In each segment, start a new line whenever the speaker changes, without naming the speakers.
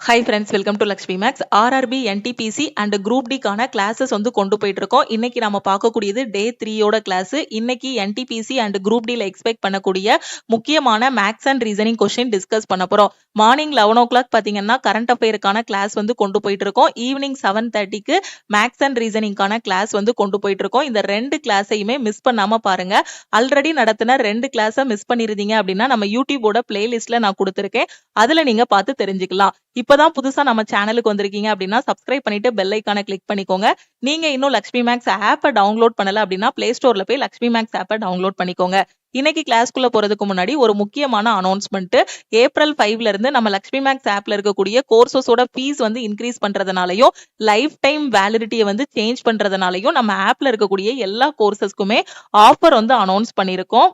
High friends, welcome to Lakshmi maths. RRB, NTPC and group டிக்கான classes கொண்டு போயிட்டு இருக்கோம். இன்னைக்கு நம்ம பார்க்கக்கூடியது டே 3யோட கிளாஸ். இன்னைக்கு என்டிபிசி அண்ட் குரூப் டில எக்ஸ்பெக்ட் பண்ணக்கூடிய முக்கியமான maths and reasoning question discuss பண்ண போறோம். மார்னிங் 11 o'clock பாத்தீங்கன்னா கரண்ட் அஃபேருக்கான கிளாஸ் கொண்டு போயிட்டு இருக்கோம். ஈவினிங் 7:30க்கு மேக்ஸ் அண்ட் ரீசனிங்கான கிளாஸ் கொண்டு போயிட்டு இருக்கோம். இந்த ரெண்டு கிளாஸையுமே மிஸ் பண்ணாம பாருங்க. ஆல்ரெடி நடத்தின ரெண்டு கிளாஸை மிஸ் பண்ணிருந்தீங்க அப்படின்னா நம்ம யூடியூபோட பிளேலிஸ்ட்ல நான் கொடுத்துருக்கேன். அதுல நீங்க பார்த்து தெரிஞ்சுக்கலாம். இப்பதான் புதுசா நம்ம சேனலுக்கு வந்திருக்கீங்க அப்படின்னா சப்ஸ்கிரைப் பண்ணிட்டு பெல் ஐக்கானை கிளிக் பண்ணிக்கோங்க. நீங்க இன்னும் லக்ஷ்மி மேக்ஸ் ஆப்பை டவுன்லோட் பண்ணல அப்படின்னா பிளே ஸ்டோர்ல போய் லக்ஷ்மி மேக்ஸ் ஆப்பை டவுன்லோட் பண்ணிக்கோங்க. இன்னைக்கு கிளாஸ்க்குள்ள போறதுக்கு முன்னாடி ஒரு முக்கியமான அனௌன்ஸ்மெண்ட். ஏப்ரல் 5ல இருந்து நம்ம லக்ஷ்மி மேக்ஸ் ஆப்ல இருக்கக்கூடிய கோர்சஸோட ஃபீஸ் இன்க்ரீஸ் பண்றதுனாலயும் லைஃப் டைம் வேலிடிட்டியை சேஞ்ச் பண்றதுனாலயும் நம்ம ஆப்ல இருக்கக்கூடிய எல்லா கோர்சஸ்க்குமே ஆஃபர் அனௌன்ஸ் பண்ணிருக்கோம்.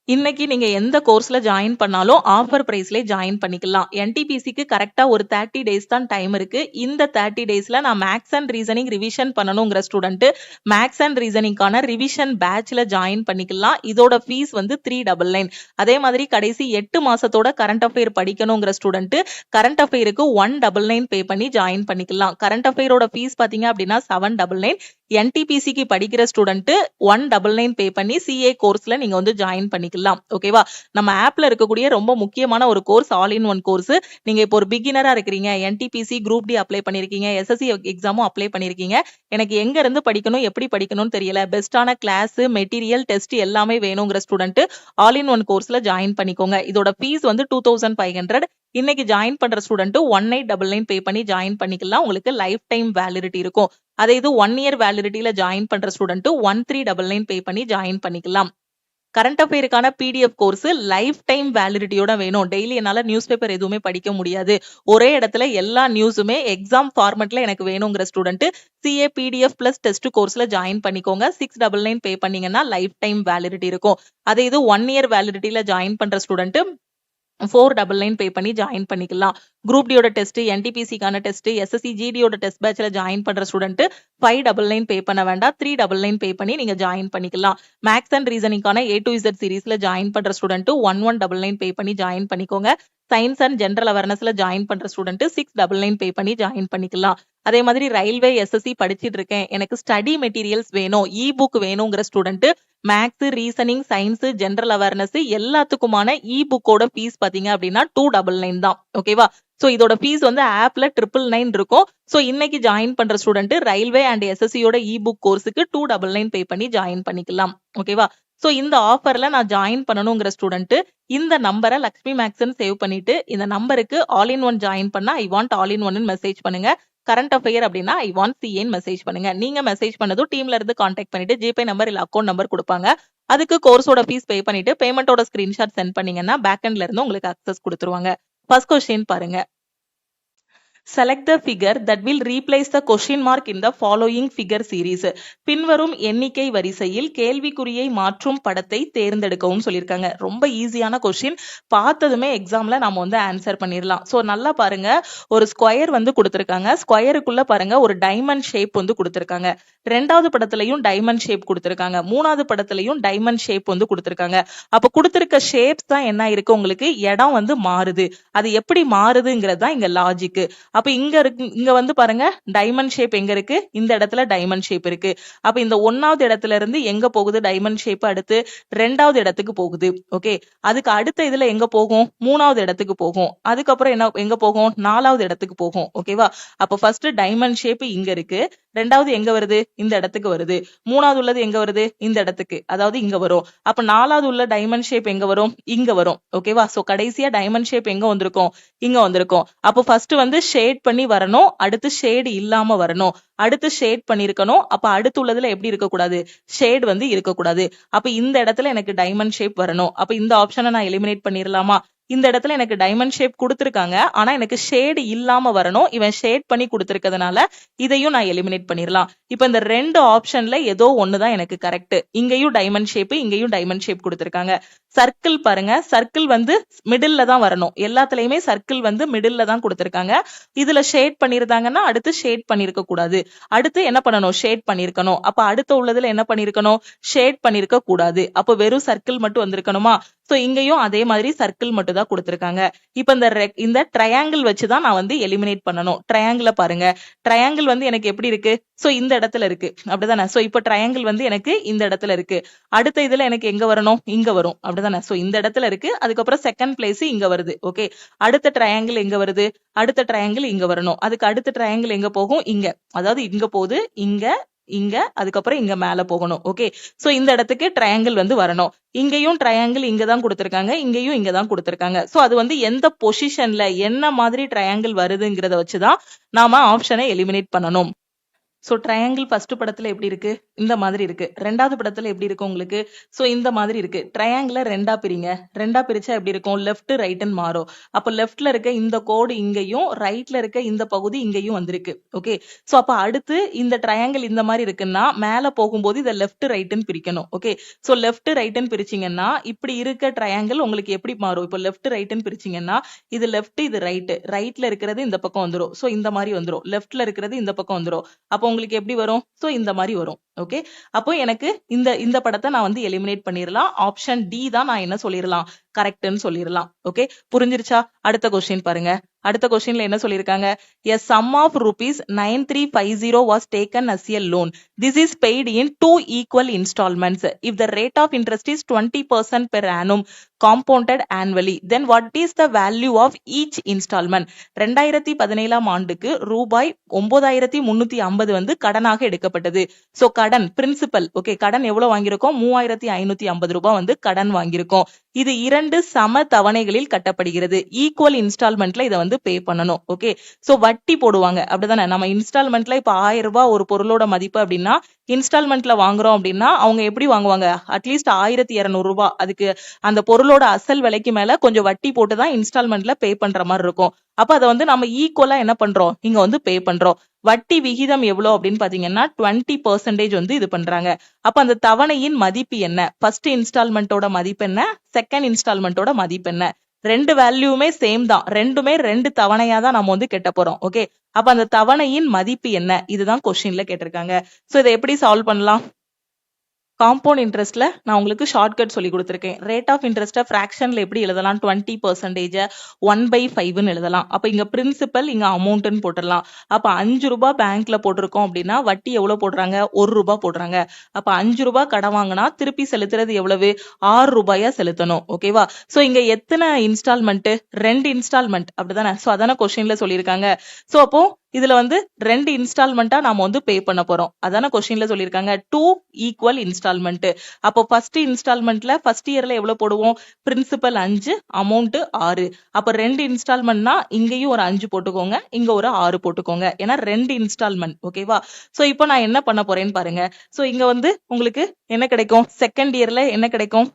இன்னைக்கு நீங்க எந்த கோர்ஸ்ல ஜாயின் பண்ணாலும் ஆஃபர் பிரைஸ்ல ஜாயின் பண்ணிக்கலாம். என்டிபிசிக்கு கரெக்டா ஒரு 30 days தான் டைம் இருக்கு. இந்த 30 daysல நான் மேக்ஸ் அண்ட் ரீசனிங் ரிவிஷன் பண்ணணுங்கிற ஸ்டூடெண்ட் மேக்ஸ் அண்ட் ரீசனிங்கான ரிவிஷன் பேட்ச்ல ஜாயின் பண்ணிக்கலாம். இதோட ஃபீஸ் 399. அதே மாதிரி கடைசி 8 மாசத்தோட கரண்ட் அஃபேர் படிக்கணுங்கிற ஸ்டூடெண்ட் கரண்ட் அஃபேருக்கு 199 பே பண்ணி ஜாயின் பண்ணிக்கலாம். கரண்ட் அஃபேரோட ஃபீஸ் பாத்தீங்க அப்படின்னா 799. என்டிபிசிக்கு படிக்கிற ஸ்டூடெண்ட் 199 பே பண்ணி சிஏ கோர்ஸ்ல நீங்க ஜாயின் பண்ணிக்கலாம். ஓகேவா? நம்ம ஆப்ல இருக்கக்கூடிய ரொம்ப முக்கியமான ஒரு course, all in one course. நீங்க இப்போ ஒரு பிகினரா இருக்கிறீங்க, என்டிபிசி குரூப் டி அப்ளை பண்ணிருக்கீங்க, எஸ்எஸ்சி எக்ஸாமும் அப்ளை பண்ணிருக்கீங்க, எனக்கு எங்க இருந்து படிக்கணும் எப்படி படிக்கணும்னு தெரியல, பெஸ்டான கிளாஸ் மெட்டீரியல் டெஸ்ட் எல்லாமே வேணுங்கிற ஸ்டூடெண்ட் ஆல் இன் ஒன் கோர்ஸ்ல ஜாயின் பண்ணிக்கோங்க. இதோட ஃபீஸ் 2500. இன்னைக்கு ஜாயின் பண்ற ஸ்டூடெண்ட் 1899 பே பண்ணி ஜாயின் பண்ணிக்கலாம். உங்களுக்கு லைஃப் டைம் வேலிடிட்டி இருக்கும். அதே இது 1 year வேலிடிட்டியில ஜாயின் பண்ற ஸ்டூடெண்ட் 1399 பே பண்ணி ஜாயின் பண்ணிக்கலாம். கரண்ட் அஃபேருக்கான பிடிஎஃப் கோர்ஸ் லைஃப் டைம் வேலிடிட்டியோட வேணும். டெய்லி என்னால நியூஸ் பேப்பர் எதுவுமே படிக்க முடியாது, ஒரே இடத்துல எல்லா நியூஸுமே எக்ஸாம் ஃபார்மேட்ல எனக்கு வேணுங்கிற student CA PDF plus test கோர்ஸ்ல ஜாயின் பண்ணிக்கோங்க. 699 பே பண்ணீங்கன்னா லைஃப் டைம் வேலிடிட்டி இருக்கும். அதே இது 1 year வேலிடிட்டியில ஜாயின் பண்ற ஸ்டூடெண்ட் 499 பே பண்ணி ஜாயின் பண்ணிக்கலாம். குரூப் டியோட டெஸ்ட், என்டிபிசிக்கான டெஸ்ட், எஸ்எஸ்சி ஜிடியோட டெஸ்ட் பேட்ச்ல ஜாயின் பண்ற ஸ்டூடெண்ட் 599 பே பண்ண வேண்டாம், 399 பே பண்ணி நீங்க ஜாயின் பண்ணிக்கலாம். மேக்ஸ் அண்ட் ரீசனிங்கான A to Z சீரீஸ்ல ஜாயின் பண்ற ஸ்டூடெண்ட் 1199 பே பண்ணி ஜாயின் பண்ணிக்கோங்க. சயின்ஸ் அண்ட் ஜெனரல் அவேர்னஸ்ல ஜாயின் பண்ற ஸ்டூடெண்ட் 699 பே பண்ணி ஜாயின் பண்ணிக்கலாம். அதே மாதிரி ரயில்வே எஸ்எஸ்சி படிச்சிட்டு இருக்கேன், எனக்கு ஸ்டடி மெட்டீரியல்ஸ் வேணும், இ புக் வேணுங்கிற student maths, reasoning, science, general awareness எல்லாத்துக்குமான இ புக்கோட ஃபீஸ் பாத்தீங்க அப்படின்னா 299 தான். ஓகேவா? சோ இதோட ஃபீஸ் ஆப்ல 999 இருக்கும். சோ இன்னைக்கு ஜாயின் பண்ற ஸ்டூடெண்ட் ரயில்வே அண்ட் எஸ்எஸ்சியோட இ புக் கோர்ஸுக்கு 299 பே பண்ணி ஜாயின் பண்ணிக்கலாம். ஓகேவா? சோ இந்த ஆஃபர்ல நான் ஜாயின் பண்ணணுங்கிற ஸ்டூடெண்ட் இந்த நம்பரை லக்ஷ்மி மேக்ஸ்ன்னு சேவ் பண்ணிட்டு இந்த நம்பருக்கு ஆல் இன் ஒன் ஜாயின் பண்ணா I want all in one message பண்ணுங்க. கரண்ட் அஃபேர் அப்படின்னா ஐ வாண்ட் சிஏன்னு மெசேஜ் பண்ணுங்க. நீங்க மெசேஜ் பண்ணதும் டீம்ல இருந்து கான்டாக்ட் பண்ணிட்டு ஜிபே நம்பர் இல்ல அக்கௌண்ட் நம்பர் கொடுப்பாங்க. அதுக்கு கோர்ஸோட ஃபீஸ் பே பண்ணிட்டு பேமெண்டோட ஸ்கிரீன்ஷாட் சென்ட் பண்ணீங்கன்னா பேக்எண்ட்ல இருந்து உங்களுக்கு அக்சஸ் கொடுத்துருவாங்க. ஃபர்ஸ்ட் கொஸ்டின் பாருங்க. Select the figure that will replace the question mark in the following figure series. பின்வரும் எண்ணிக்கை வரிசையில் கேள்விக்குறியை மாற்றும் படத்தை தேர்ந்தெடுக்கவும் சொல்லியிருக்காங்க. ரொம்ப ஈஸியான கொஸ்டின், பார்த்ததுமே எக்ஸாம்ல நாம ஆன்சர் பண்ணிடலாம். சோ நல்லா பாருங்க, ஒரு ஸ்கொயர் கொடுத்திருக்காங்க. ஸ்கொயருக்குள்ள பாருங்க ஒரு டைமண்ட் ஷேப் கொடுத்திருக்காங்க. ரெண்டாவது படத்துலயும் டைமண்ட் ஷேப் கொடுத்திருக்காங்க. மூணாவது படத்துலயும் டைமண்ட் ஷேப் கொடுத்திருக்காங்க. அப்ப கொடுத்திருக்க ஷேப்ஸ் தான் என்ன இருக்கு, உங்களுக்கு இடம் மாறுது. அது எப்படி மாறுதுங்கிறது தான் இங்க லாஜிக். அப்ப இங்க பாருங்க டைமண்ட் ஷேப் எங்க இருக்கு, இந்த இடத்துல டைமண்ட் ஷேப் இருக்கு. அப்ப இந்த 1வது இடத்துல இருந்து எங்க போகுது டைமண்ட் ஷேப், அடுத்து 2வது இடத்துக்கு போகுது. ஓகே, அதுக்கு அடுத்த இதுல எங்க போகும், 3வது இடத்துக்கு போகும். அதுக்கப்புறம் என்ன எங்க போகும், 4வது இடத்துக்கு போகும். ஓகேவா? அப்ப ஃபர்ஸ்ட் டைமண்ட் ஷேப் இங்க இருக்கு, 2வது எங்க வருது, இந்த இடத்துக்கு வருது. 3வது உள்ளது எங்க வருது, இந்த இடத்துக்கு, அதாவது இங்க வரும். அப்ப 4வது உள்ள டைமண்ட் ஷேப் எங்க வரும், இங்க வரும். ஓகேவா? சோ கடைசியா டைமண்ட் ஷேப் எங்க வந்திருக்கும், இங்க வந்திருக்கும். அப்ப ஃபர்ஸ்ட் ஷேட் பண்ணி வரணும், அடுத்து ஷேட் இல்லாம வரணும், அடுத்து ஷேட் பண்ணிருக்கணும். அப்ப அடுத்து உள்ளதுல எப்படி இருக்கக்கூடாது, ஷேட் இருக்கக்கூடாது. அப்ப இந்த இடத்துல எனக்கு டைமண்ட் ஷேப் வரணும். அப்ப இந்த ஆப்ஷனை நான் எலிமினேட் பண்ணிரலாமா? இந்த இடத்துல எனக்கு டைமண்ட் ஷேப் கொடுத்திருக்காங்க, ஆனா எனக்கு ஷேட் இல்லாம வரணும். இவன் ஷேட் பண்ணி கொடுத்திருக்கிறதுனால இதையும் நான் எலிமினேட் பண்ணிரலாம். இப்ப இந்த ரெண்டு ஆப்ஷன்ல ஏதோ ஒண்ணுதான் எனக்கு கரெக்ட். இங்கேயும் டைமண்ட் ஷேப், இங்கேயும் டைமண்ட் ஷேப் கொடுத்திருக்காங்க. சர்க்கிள் பாருங்க, சர்க்கிள் மிடில்ல தான் வரணும். எல்லாத்துலயுமே சர்க்கிள் மிடில்ல தான் கொடுத்திருக்காங்க. இதுல ஷேட் பண்ணிருந்தாங்கன்னா அடுத்து ஷேட் பண்ணிருக்க கூடாது, அடுத்து என்ன பண்ணணும், ஷேட் பண்ணிருக்கணும். அப்ப அடுத்த உள்ளதுல என்ன பண்ணிருக்கணும், ஷேட் பண்ணிருக்க கூடாது. அப்ப வெறும் சர்க்கிள் மட்டும் வந்திருக்கணுமா? சோ இங்கேயும் அதே மாதிரி சர்க்கிள் மட்டும் தான் கொடுத்திருக்காங்க. இப்ப இந்த ட்ரையாங்கிள் வச்சுதான் நான் வந்து எலிமினேட் பண்ணணும். ட்ரையாங்கிள பாருங்க. ட்ரையாங்கிள் வந்து எனக்கு எப்படி இருக்கு? சோ இந்த இடத்துல இருக்கு. அப்படிதானே? சோ இப்ப ட்ரையாங்கிள் வந்து எனக்கு இந்த இடத்துல இருக்கு. அடுத்த இதுல எனக்கு எங்க வரணும்? இங்க வரும். அப்படிதானே? சோ இந்த இடத்துல இருக்கு. அதுக்கப்புறம் செகண்ட் பிளேஸ் இங்க வருது. ஓகே. அடுத்த ட்ரையாங்கிள் எங்க வருது? அடுத்த ட்ரையாங்கிள் இங்க வரணும். அதுக்கு அடுத்த ட்ரையாங்கிள் எங்க போகும்? இங்க. அதாவது இங்க போகுது. இங்க இங்க அதுக்கப்புறம் இங்க மேல போகணும். ஓகே. சோ இந்த இடத்துக்கு ட்ரையாங்கிள் வந்து வரணும். இங்கேயும் ட்ரையாங்கிள் இங்க தான் கொடுத்திருக்காங்க. இங்கேயும் இங்க தான் கொடுத்திருக்காங்க. சோ அது வந்து எந்த பொசிஷன்ல என்ன மாதிரி ட்ரையாங்கிள் வருதுங்கிறத வச்சுதான் நாம ஆப்ஷனை எலிமினேட் பண்ணணும். சோ ட்ரையாங்கிள் ஃபர்ஸ்ட் படத்துல எப்படி இருக்கு? இந்த மாதிரி இருக்கு. ரெண்டாவது படத்துல எப்படி இருக்கு உங்களுக்கு? சோ இந்த மாதிரி இருக்கு. ட்ரையாங்கிள ரெண்டா பிரிங்க. ரெண்டா பிரிச்சா எப்படி இருக்கும்? லெஃப்ட் ரைட்னு மாறும். அப்ப லெஃப்ட்ல இருக்க இந்த கோடு இங்கேயும் ரைட்ல இருக்க இந்த பகுதி இங்கேயும் வந்திருக்கு. ஓகே. சோ அப்ப அடுத்து இந்த ட்ரையாங்கிள் இந்த மாதிரி இருக்குன்னா மேல போகும்போது இதை லெஃப்ட் ரைட்னு பிரிக்கணும். ஓகே. சோ லெஃப்ட் ரைட்னு பிரிச்சீங்கன்னா இப்படி இருக்க ட்ரையாங்கிள் உங்களுக்கு எப்படி மாறும்? இப்போ லெஃப்ட் ரைட்னு பிரிச்சீங்கன்னா இது லெஃப்ட் இது ரைட். ரைட்ல இருக்கிறது இந்த பக்கம் வந்துரும். சோ இந்த மாதிரி வந்துரும். லெஃப்ட்ல இருக்கிறது இந்த பக்கம் வந்துரும். அப்போ உங்களுக்கு எப்படி வரும்? சோ இந்த மாதிரி வரும். ஓகே. அப்போ எனக்கு இந்த படத்தை நான் வந்து எலிமினேட் பண்ணிரலாம். ஆப்ஷன் டி தான் நான் என்ன சொல்லிரலாம்? கரெக்ட்னு சொல்லிரலாம். ஓகே. புரிஞ்சிருச்சா? அடுத்த கொஸ்டின் பாருங்க. அடுத்த கொஸ்டின்ல என்ன சொல்லிருக்காங்க? A sum of rupees 9350 was taken as a loan. This is paid in 2 equal installments. If the rate of interest is 20% per annum compounded annually, then what is the value of each installment? 2017 ஆண்டுக்கு ரூபாய் 9350 வந்து கடனாக எடுக்கப்பட்டது. So கடன் principal. Okay. கடன் எவ்வளவு வாங்கியிருக்கோம்? 3550 ரூபாய் வந்து கடன் வாங்கியிருக்கோம். இது 2 சம தவணைகளில் கட்டப்படுகிறது. ஈக்குவல் இன்ஸ்டால்மெண்ட்ல இதை வந்து பே பண்ணணும். ஓகே. சோ வட்டி போடுவாங்க. அப்படிதானே? நம்ம இன்ஸ்டால்மெண்ட்ல இப்ப 1000 ரூபாய் ஒரு பொருளோட மதிப்பு அப்படின்னா இன்ஸ்டால்மெண்ட்ல வாங்குறோம் அப்படின்னா அவங்க எப்படி வாங்குவாங்க? அட்லீஸ்ட் 1200 ரூபாய் அதுக்கு அந்த பொருளோட அசல் விலைக்கு மேல கொஞ்சம் வட்டி போட்டுதான் இன்ஸ்டால்மெண்ட்ல பே பண்ற மாதிரி இருக்கும். அப்ப அதை வந்து நம்ம ஈக்குவலா என்ன பண்றோம்? இங்க வந்து பே பண்றோம். வட்டி விகிதம் எவ்வளவு அப்படின்னு பாத்தீங்கன்னா 20% வந்து இது பண்றாங்க. அப்ப அந்த தவணையின் மதிப்பு என்ன? ஃபர்ஸ்ட் இன்ஸ்டால்மெண்டோட மதிப்பு என்ன? செகண்ட் இன்ஸ்டால்மெண்டோட மதிப்பு என்ன? ரெண்டு வேல்யூமே சேம் தான். ரெண்டுமே 2 தவணையா தான் நம்ம வந்து கட்ட போறோம். ஓகே. அப்ப அந்த தவணையின் மதிப்பு என்ன? இதுதான் கொஸ்டின்ல கேட்டிருக்காங்க. சோ இதை எப்படி சால்வ் பண்ணலாம்? காம்பவுண்ட் இன்ட்ரெஸ்ட்ல நான் உங்களுக்கு ஷார்ட்கட் சொல்லி கொடுத்திருக்கேன். ரேட் ஆஃப் இன்ட்ரெஸ்ட்டை ஃபிராக்ஷன்ல எப்படி எழுதலாம்? 20% 1/5 எழுதலாம். அப்ப இங்க பிரின்சிபல் இங்க அமௌண்ட்னு போட்டுடலாம். அப்ப 5 ரூபாய் பேங்க்ல போட்டிருக்கோம் அப்படின்னா வட்டி எவ்வளவு போடுறாங்க? 1 ரூபாய் போடுறாங்க. அப்ப 5 ரூபாய் கடன் வாங்கினா திருப்பி செலுத்துறது எவ்வளவு? 6 ரூபாயா செலுத்தணும். ஓகேவா? சோ இங்க எத்தனை இன்ஸ்டால்மெண்ட்? 2 இன்ஸ்டால்மெண்ட். அப்படிதானே? சோ அதான கொஸ்டின்ல சொல்லியிருக்காங்க. சோ அப்போ இதுல வந்து 2 இன்ஸ்டால்மெண்டா நாம வந்து பே பண்ண போறோம். அதான கொஸ்டின்ல சொல்லியிருக்காங்க. 2 ஈக்குவல் இன்ஸ்டால்மெண்ட். அப்போ ஃபர்ஸ்ட் இன்ஸ்டால்மெண்ட்ல ஃபர்ஸ்ட் இயர்ல எவ்வளவு போடுவோம்? Principal 5, amount 6. அப்ப 2 இன்ஸ்டால்மெண்ட்னா இங்கேயும் ஒரு 5 போட்டுக்கோங்க, இங்க ஒரு 6 போட்டுக்கோங்க. ஏன்னா 2 இன்ஸ்டால்மெண்ட். ஓகேவா? சோ இப்போ நான் என்ன பண்ண போறேன்னு பாருங்க. சோ இங்க வந்து உங்களுக்கு என்ன கிடைக்கும்? செகண்ட் இயர்ல என்ன கிடைக்கும்?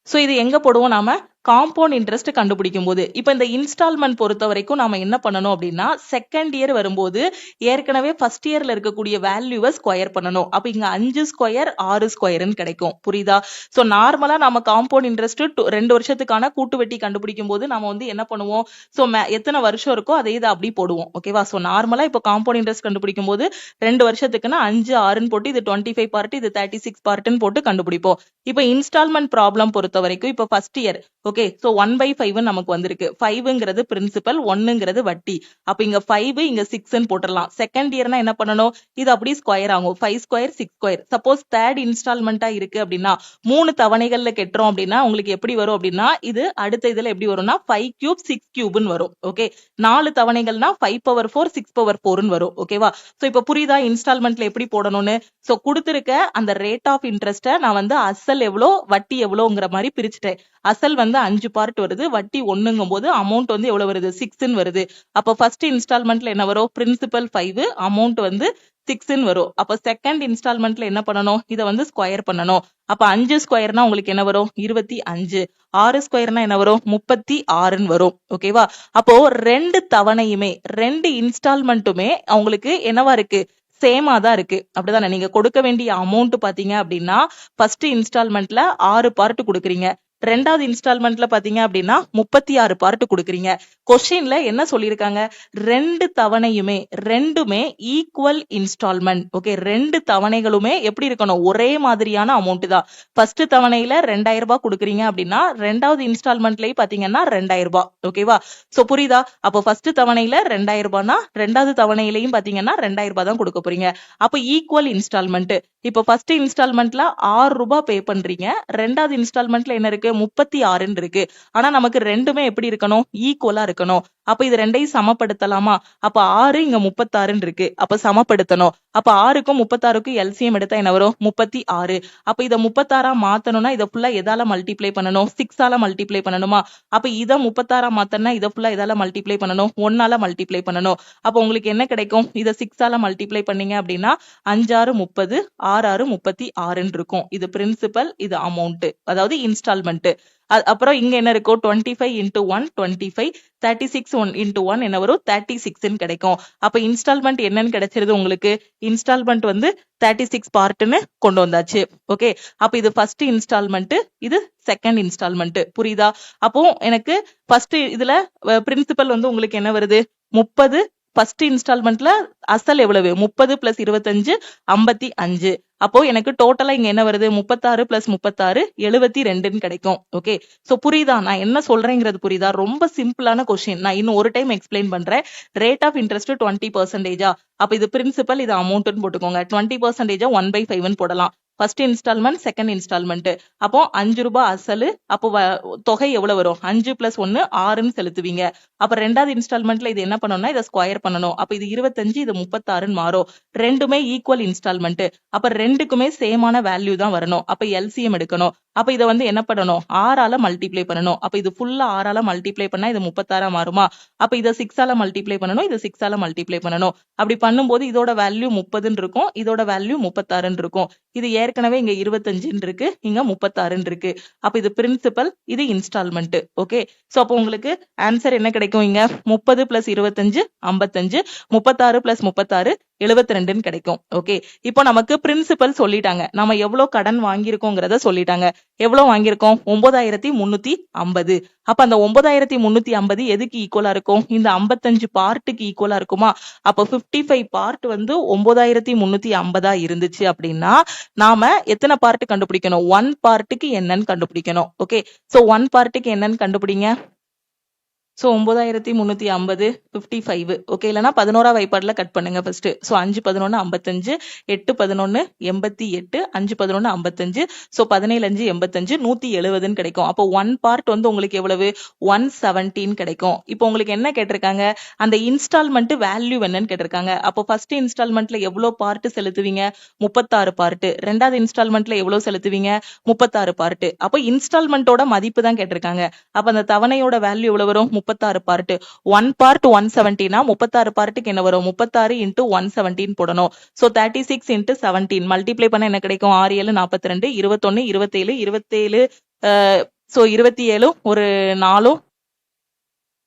சோ இது எங்க போடுவோம் நாம? காம்பவுண்ட் இன்ட்ரெஸ்ட் கண்டுபிடிக்கும் போது. இப்ப இந்த இன்ஸ்டால்மெண்ட் பொறுத்த வரைக்கும் நாம என்ன பண்ணணும் அப்படின்னா செகண்ட் இயர் வரும்போது ஏற்கனவே ஃபர்ஸ்ட் இயர்ல இருக்கக்கூடிய வேல்யூவை ஸ்கொயர் பண்ணணும். அப்ப இங்க 5 ஸ்கொயர் 6 ஸ்கொயர்னு கிடைக்கும். புரியுதா? சோ நார்மலா நம்ம காம்பவுண்ட் இன்ட்ரெஸ்ட் 2 வருஷத்துக்கான கூட்டு வட்டி கண்டுபிடிக்கும் போது நம்ம வந்து என்ன பண்ணுவோம்? சோ எத்தனை வருஷம் இருக்கோ அதை இதை அப்படி போடுவோம். ஓகேவா? சோ நார்மலா இப்ப காம்பவுண்ட் இன்ட்ரெஸ்ட் கண்டுபிடிக்கும் போது 2 வருஷத்துக்குன்னா 5 6ன்னு போட்டு இது 25 பார்ட் இது 36 பார்ட்னு போட்டு கண்டுபிடிப்போம். இப்ப இன்ஸ்டால்மெண்ட் ப்ராப்ளம் பொறுத்த வரைக்கும் இப்ப ஃபர்ஸ்ட் இயர். ஓகே. சோ 1/5 நமக்கு வந்திருக்கு. 5ங்கிறது பிரின்சிபல், 1ங்கிறது வட்டி. அப்ப இங்க 5 இங்க 6ன்னு போட்டுடலாம். செகண்ட் இயர்னா என்ன பண்ணணும்? இது அப்படியே ஸ்கொயர் ஆகும். 5 ஸ்கொயர் 6 ஸ்கொயர். சப்போஸ் தேர்ட் இன்ஸ்டால்மெண்டா இருக்கு அப்படின்னா 3 தவணைகள்ல கெட்டுறோம் அப்படின்னா உங்களுக்கு எப்படி வரும் அப்படின்னா இது அடுத்த இதுல எப்படி வரும்னா 5 கியூப் 6 கியூப்னு வரும். ஓகே. 4 தவணைகள்னா 5/4 6/4ன்னு வரும். ஓகேவா? சோ இப்ப புரியுதா இன்ஸ்டால்மெண்ட்ல எப்படி போடணும்னு? சோ கொடுத்திருக்க அந்த ரேட் ஆஃப் இன்ட்ரெஸ்ட்டை நான் வந்து அசல் எவ்வளோ வட்டி எவ்வளோங்கிற மாதிரி பிரிச்சுட்டேன். அசல் வந்து 5 பார்ட் வருது, வட்டி 1ங்கும் போது அமௌண்ட் வந்து எவ்வளவு வருது? 6ன்னு வருது. அப்ப ஃபர்ஸ்ட் இன்ஸ்டால்மெண்ட்ல என்ன வரும்? பிரின்சிபல் 5, அமௌண்ட் வந்து 6ன்னு வரும். அப்ப செகண்ட் இன்ஸ்டால்மெண்ட்ல என்ன பண்ணணும்? இதை வந்து ஸ்கொயர் பண்ணணும். அப்ப 5 ஸ்கொயர்னா உங்களுக்கு என்ன வரும்? 25. 6 ஸ்கொயர்னா என்ன வரும்? 36ன்னு வரும். ஓகேவா? அப்போ 2 தவணையுமே 2 இன்ஸ்டால்மெண்ட்டுமே அவங்களுக்கு என்னவா இருக்கு? சேமா தான் இருக்கு. அப்படிதானே? நீங்க கொடுக்க வேண்டிய அமௌண்ட் பாத்தீங்க அப்படின்னா ஃபர்ஸ்ட் இன்ஸ்டால்மெண்ட்ல 6 பார்ட் கொடுக்குறீங்க. ரெண்டாவது இன்ஸ்டால்மெண்ட்ல பாத்தீங்க அப்படின்னா 36 பார்ட் கொடுக்குறீங்க. கொஸ்டின்ல என்ன சொல்லியிருக்காங்க, ரெண்டுமே ஈக்குவல் இன்ஸ்டால்மெண்ட். ஓகே, ரெண்டு தவணைகளுமே எப்படி இருக்கணும், ஒரே மாதிரியான அமௌண்ட் தான். ஃபர்ஸ்ட் தவணையில 2000 ரூபாய் கொடுக்குறீங்க அப்படின்னா ரெண்டாவது இன்ஸ்டால்மெண்ட்லயும் பாத்தீங்கன்னா 2000 ரூபாய். ஓகேவா? சோ புரியுதா? அப்போ ஃபர்ஸ்ட் தவணையில 2000 ரூபாய்னா ரெண்டாவது தவணையிலையும் பாத்தீங்கன்னா 2000 ரூபாய் தான் கொடுக்க போறீங்க. அப்ப ஈக்குவல் இன்ஸ்டால்மெண்ட். இப்போ ஃபர்ஸ்ட் இன்ஸ்டால்மெண்ட்ல 6 ரூபாய் பே பண்றீங்க, ரெண்டாவது இன்ஸ்டால்மெண்ட்ல என்ன இருக்கு, 36 இருக்கு. ஆனா நமக்கு ரெண்டுமே எப்படி இருக்கணும், ஈக்குவலா இருக்கணும். அப்ப இது ரெண்டையும் சமப்படுத்தலாமா? அப்ப 6 இங்க 36 இருக்கு, அப்ப சமப்படுத்தணும். அப்ப 6க்கும் 36க்கும் எல்சிஎம் எடுத்தா என்ன வரும், 36. அப்ப இத 36 மாத்தணும்னா இத ஃபுல்லா எதால மல்டிப்ளை பண்ணணும், 6 ஆல மல்டிப்ளை பண்ணணுமா? அப்ப இத 36 மாத்தணும்னா இத ஃபுல்லா எதால மல்டிப்ளை பண்ணணும், 1 ஆல மல்டிப்ளை பண்ணணும். அப்ப உங்களுக்கு என்ன கிடைக்கும், இத 6 ஆல மல்டிப்ளை பண்ணீங்க அப்படின்னா 5 6 30, 6 6 36 இருக்கும். இது பிரின்சிபல், இது அமௌண்ட், அதாவது இன்ஸ்டால்மெண்ட். அப்புறம் இங்க என்ன இருக்கும், 25 into 1 25, 36 into 1 என்ன வரும், 36 கிடைக்கும். அப்ப இன்ஸ்டால்மெண்ட் என்னன்னு கிடைச்சிருது உங்களுக்கு, இன்ஸ்டால்மெண்ட் வந்து 36 பார்ட்னு கொண்டு வந்தாச்சு. ஓகே, அப்ப இது ஃபர்ஸ்ட் இன்ஸ்டால்மெண்ட், இது செகண்ட் இன்ஸ்டால்மெண்ட். புரியுதா? அப்போ எனக்கு ஃபர்ஸ்ட் இதுல பிரின்சிபல் வந்து உங்களுக்கு என்ன வருது, 30. ஃபர்ஸ்ட் இன்ஸ்டால்மெண்ட்ல அசல் எவ்வளவு, 30 + 25 55. அப்போ எனக்கு டோட்டலா இங்க என்ன வருது, 36 + 36 72 கிடைக்கும். ஓகே, சோ புரியுதா நான் என்ன சொல்றேங்கிறது, புரியுதா? ரொம்ப சிம்பிளான கொஸ்டின். நான் இன்னும் ஒரு டைம் எக்ஸ்பிளைன் பண்றேன். Rate of interest 20%. அப்ப இது பிரின்சிபல், இது அமௌண்ட்னு போட்டுக்கோங்க. 20% 1/5 போடலாம். First installment, second installment. அப்போ 5 ரூபாய் அசலு. அப்போ தொகை எவ்வளவு வரும், 5 + 1 6ன்னு செலுத்துவீங்க. அப்ப ரெண்டாவது இன்ஸ்டால்மெண்ட்ல இது என்ன பண்ணணும்னா இதை ஸ்கொயர் பண்ணணும். அப்ப இது 25, இது 36ன்னு மாறும். ரெண்டுமே ஈக்குவல் இன்ஸ்டால்மெண்ட். அப்ப ரெண்டுக்குமே சேமான வேல்யூ தான் வரணும். அப்ப எல்சிஎம் எடுக்கணும். அப்ப இதை வந்து என்ன பண்ணணும், 6 ஆல மல்டிப்ளை பண்ணணும். அப்ப இது ஃபுல்லா 6 ஆல மல்டிப்ளை பண்ணா இது 36 மாறுமா? அப்ப இதை 6 ஆல மல்டிப்ளை பண்ணணும், இது 6 ஆல மல்டிப்ளை பண்ணணும். அப்படி பண்ணும்போது இதோட வேல்யூ 30 இருக்கும், இதோட வேல்யூ 36 இருக்கும். இது ஏற்கனவே இங்க 25 இருக்கு, இங்க 36 இருக்கு. அப்ப இது பிரின்சிபல், இது இன்ஸ்டால்மெண்ட். ஓகே, சோ அப்போ உங்களுக்கு ஆன்சர் என்ன கிடைக்கும், இங்க 30 + 25 55, 36 + 36 72 கிடைக்கும். ஓகே, இப்போ நமக்கு பிரின்சிபல் சொல்லிட்டாங்க, நம்ம எவ்வளவு கடன் வாங்கியிருக்கோங்கிறத சொல்லிட்டாங்க. எவ்வளவு வாங்கியிருக்கோம், 9350. அப்ப அந்த 9350 எதுக்கு ஈக்குவலா இருக்கும், இந்த 55 பார்ட்டுக்கு ஈக்குவலா இருக்குமா? அப்ப 55 பார்ட் வந்து 9350 இருந்துச்சு அப்படின்னா நாம எத்தனை பார்ட் கண்டுபிடிக்கணும், 1 பார்ட்டுக்கு என்னன்னு கண்டுபிடிக்கணும். ஓகே, சோ 1 பார்ட்டுக்கு என்னன்னு கண்டுபிடிங்க. சோ 9350 55. ஓகே, இல்லனா 11ஆம் வாய்ப்பாடுல கட் பண்ணுங்க ஃபர்ஸ்ட். சோ 5 11 55, 8 11 88, 5 11 55, சோ 17 5 85, 170 கிடைக்கும். அப்போ 1 பார்ட் வந்து உங்களுக்கு எவ்வளவு, 117 கிடைக்கும். இப்போ உங்களுக்கு என்ன கேட்டிருக்காங்க, அந்த இன்ஸ்டால்மெண்ட் வேல்யூ என்னன்னு கேட்டிருக்காங்க. அப்போ ஃபர்ஸ்ட் இன்ஸ்டால்மெண்ட்ல எவ்வளவு பார்ட் செலுத்துவீங்க, 36 பார்ட். ரெண்டாவது இன்ஸ்டால்மெண்ட்ல எவ்வளவு செலுத்துவீங்க, 36 பார்ட். அப்போ இன்ஸ்டால்மெண்டோட மதிப்பு தான் கேட்டிருக்காங்க. அப்ப அந்த தவணையோட வேல்யூ எவ்வளவு வரும், 36 பார்ட். 1 பார்ட் 170னா 36 பார்ட்டுக்கு என்ன வரும், 36 × 117 போடணும். சோ 36 × 17 மல்டிப்ளை பண்ண என்ன கிடைக்கும், 6 7 42, 21 27 27, சோ 27 ஒரு 4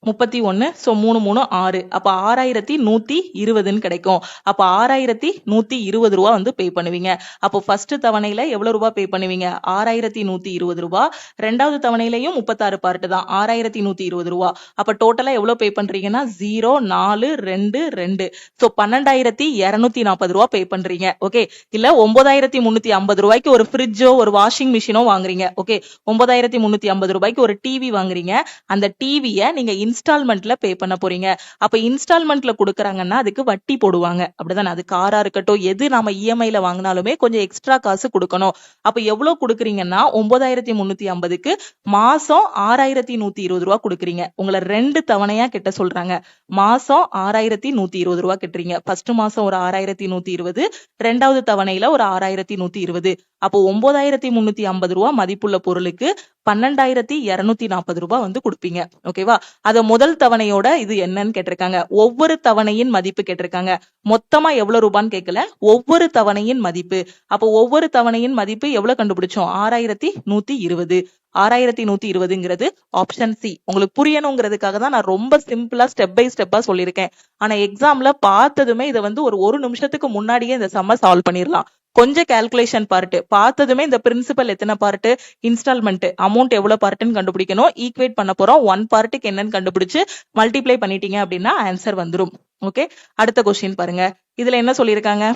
31, சோ 3 3 6. அப்ப 6120 கிடைக்கும். அப்ப 6120 ரூபாய் வந்து பே பண்ணுவீங்க. அப்போ ஃபர்ஸ்ட் தவணையில எவ்வளவு ரூபாய் பே பண்ணுவீங்க, 6120 ரூபாய். ரெண்டாவது தவணையிலையும் 36 பார்ட் தான், 6120 ரூபாய். அப்ப டோட்டலா எவ்வளவு பே பண்றீங்கன்னா 0 4 2 2, சோ 12240 ரூபாய் பே பண்றீங்க. ஓகே, இல்ல 9350 ரூபாய்க்கு ஒரு ஃப்ரிட்ஜோ ஒரு வாஷிங் மிஷினோ வாங்குறீங்க. ஓகே, 9350 ரூபாய்க்கு ஒரு டிவி வாங்குறீங்க. அந்த டிவியை நீங்க இன்ஸ்டால்மெண்ட்ல பே பண்ண போறீங்க. அப்ப இன்ஸ்டால்மெண்ட்ல கொடுக்கறாங்கன்னா அதுக்கு வட்டி போடுவாங்க, அப்படிதானே? அது காரா இருக்கட்டும், எது நாம இஎம்ஐல வாங்கினாலுமே கொஞ்சம் எக்ஸ்ட்ரா காசு கொடுக்கணும். அப்ப எவ்வளவு கொடுக்குறீங்கன்னா 9350க்கு மாசம் 6120 ரூபாய் கொடுக்குறீங்க. உங்களை 2 தவணையா கட்ட சொல்றாங்க. மாசம் 6120 ரூபாய் கட்டுறீங்க. ஃபர்ஸ்ட் மாசம் ஒரு 6120, ரெண்டாவது தவணையில ஒரு 6120. அப்போ 9350 ரூபாய் மதிப்புள்ள பொருளுக்கு 12240 ரூபாய் வந்து கொடுப்பீங்க. ஓகேவா? அத முதல் தவணையோட இது என்னன்னு கேட்டிருக்காங்க. ஒவ்வொரு தவணையின் மதிப்பு கேட்டிருக்காங்க. மொத்தமா எவ்வளவு ரூபான்னு கேட்கல, ஒவ்வொரு தவணையின் மதிப்பு. அப்போ ஒவ்வொரு தவணையின் மதிப்பு எவ்வளவு கண்டுபிடிச்சோம், 6120. 6120ங்கிறது ஆப்ஷன் சி. உங்களுக்கு புரியணுங்கிறதுக்காக தான் நான் ரொம்ப சிம்பிளா ஸ்டெப் பை ஸ்டெப்பா சொல்லியிருக்கேன். ஆனா எக்ஸாம்ல பார்த்ததுமே இதை வந்து ஒரு நிமிஷத்துக்கு முன்னாடியே இந்த சம்ம சால்வ் பண்ணிடலாம். கொஞ்சம் கால்குலேஷன் பார்ட் பார்த்ததுமே இந்த பிரின்சிபல் எத்தனை பார்ட், இன்ஸ்டால்மெண்ட் அமௌண்ட் எவ்வளவு பார்ட்னு கண்டுபிடிக்கணும். ஈக்குவேட் பண்ண போறோம். 1 பார்ட்டுக்கு என்னன்னு கண்டுபிடிச்சு மல்டிப்ளை பண்ணிட்டீங்க அப்படின்னா ஆன்சர் வந்துரும். ஓகே, அடுத்த கொஸ்டின் பாருங்க. இதுல என்ன சொல்லியிருக்காங்க,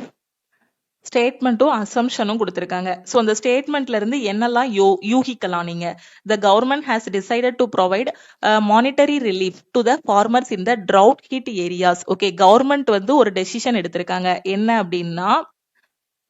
ஸ்டேட்மெண்ட்டும் அசம்ஷனும் கொடுத்திருக்காங்க. சோ அந்த ஸ்டேட்மெண்ட்ல இருந்து என்னெல்லாம் யூகிக்கலாம் நீங்க. the government has decided to provide monetary relief to the farmers in the drought hit areas. Okay, government வந்து ஒரு டெசிஷன் எடுத்திருக்காங்க. என்ன அப்படின்னா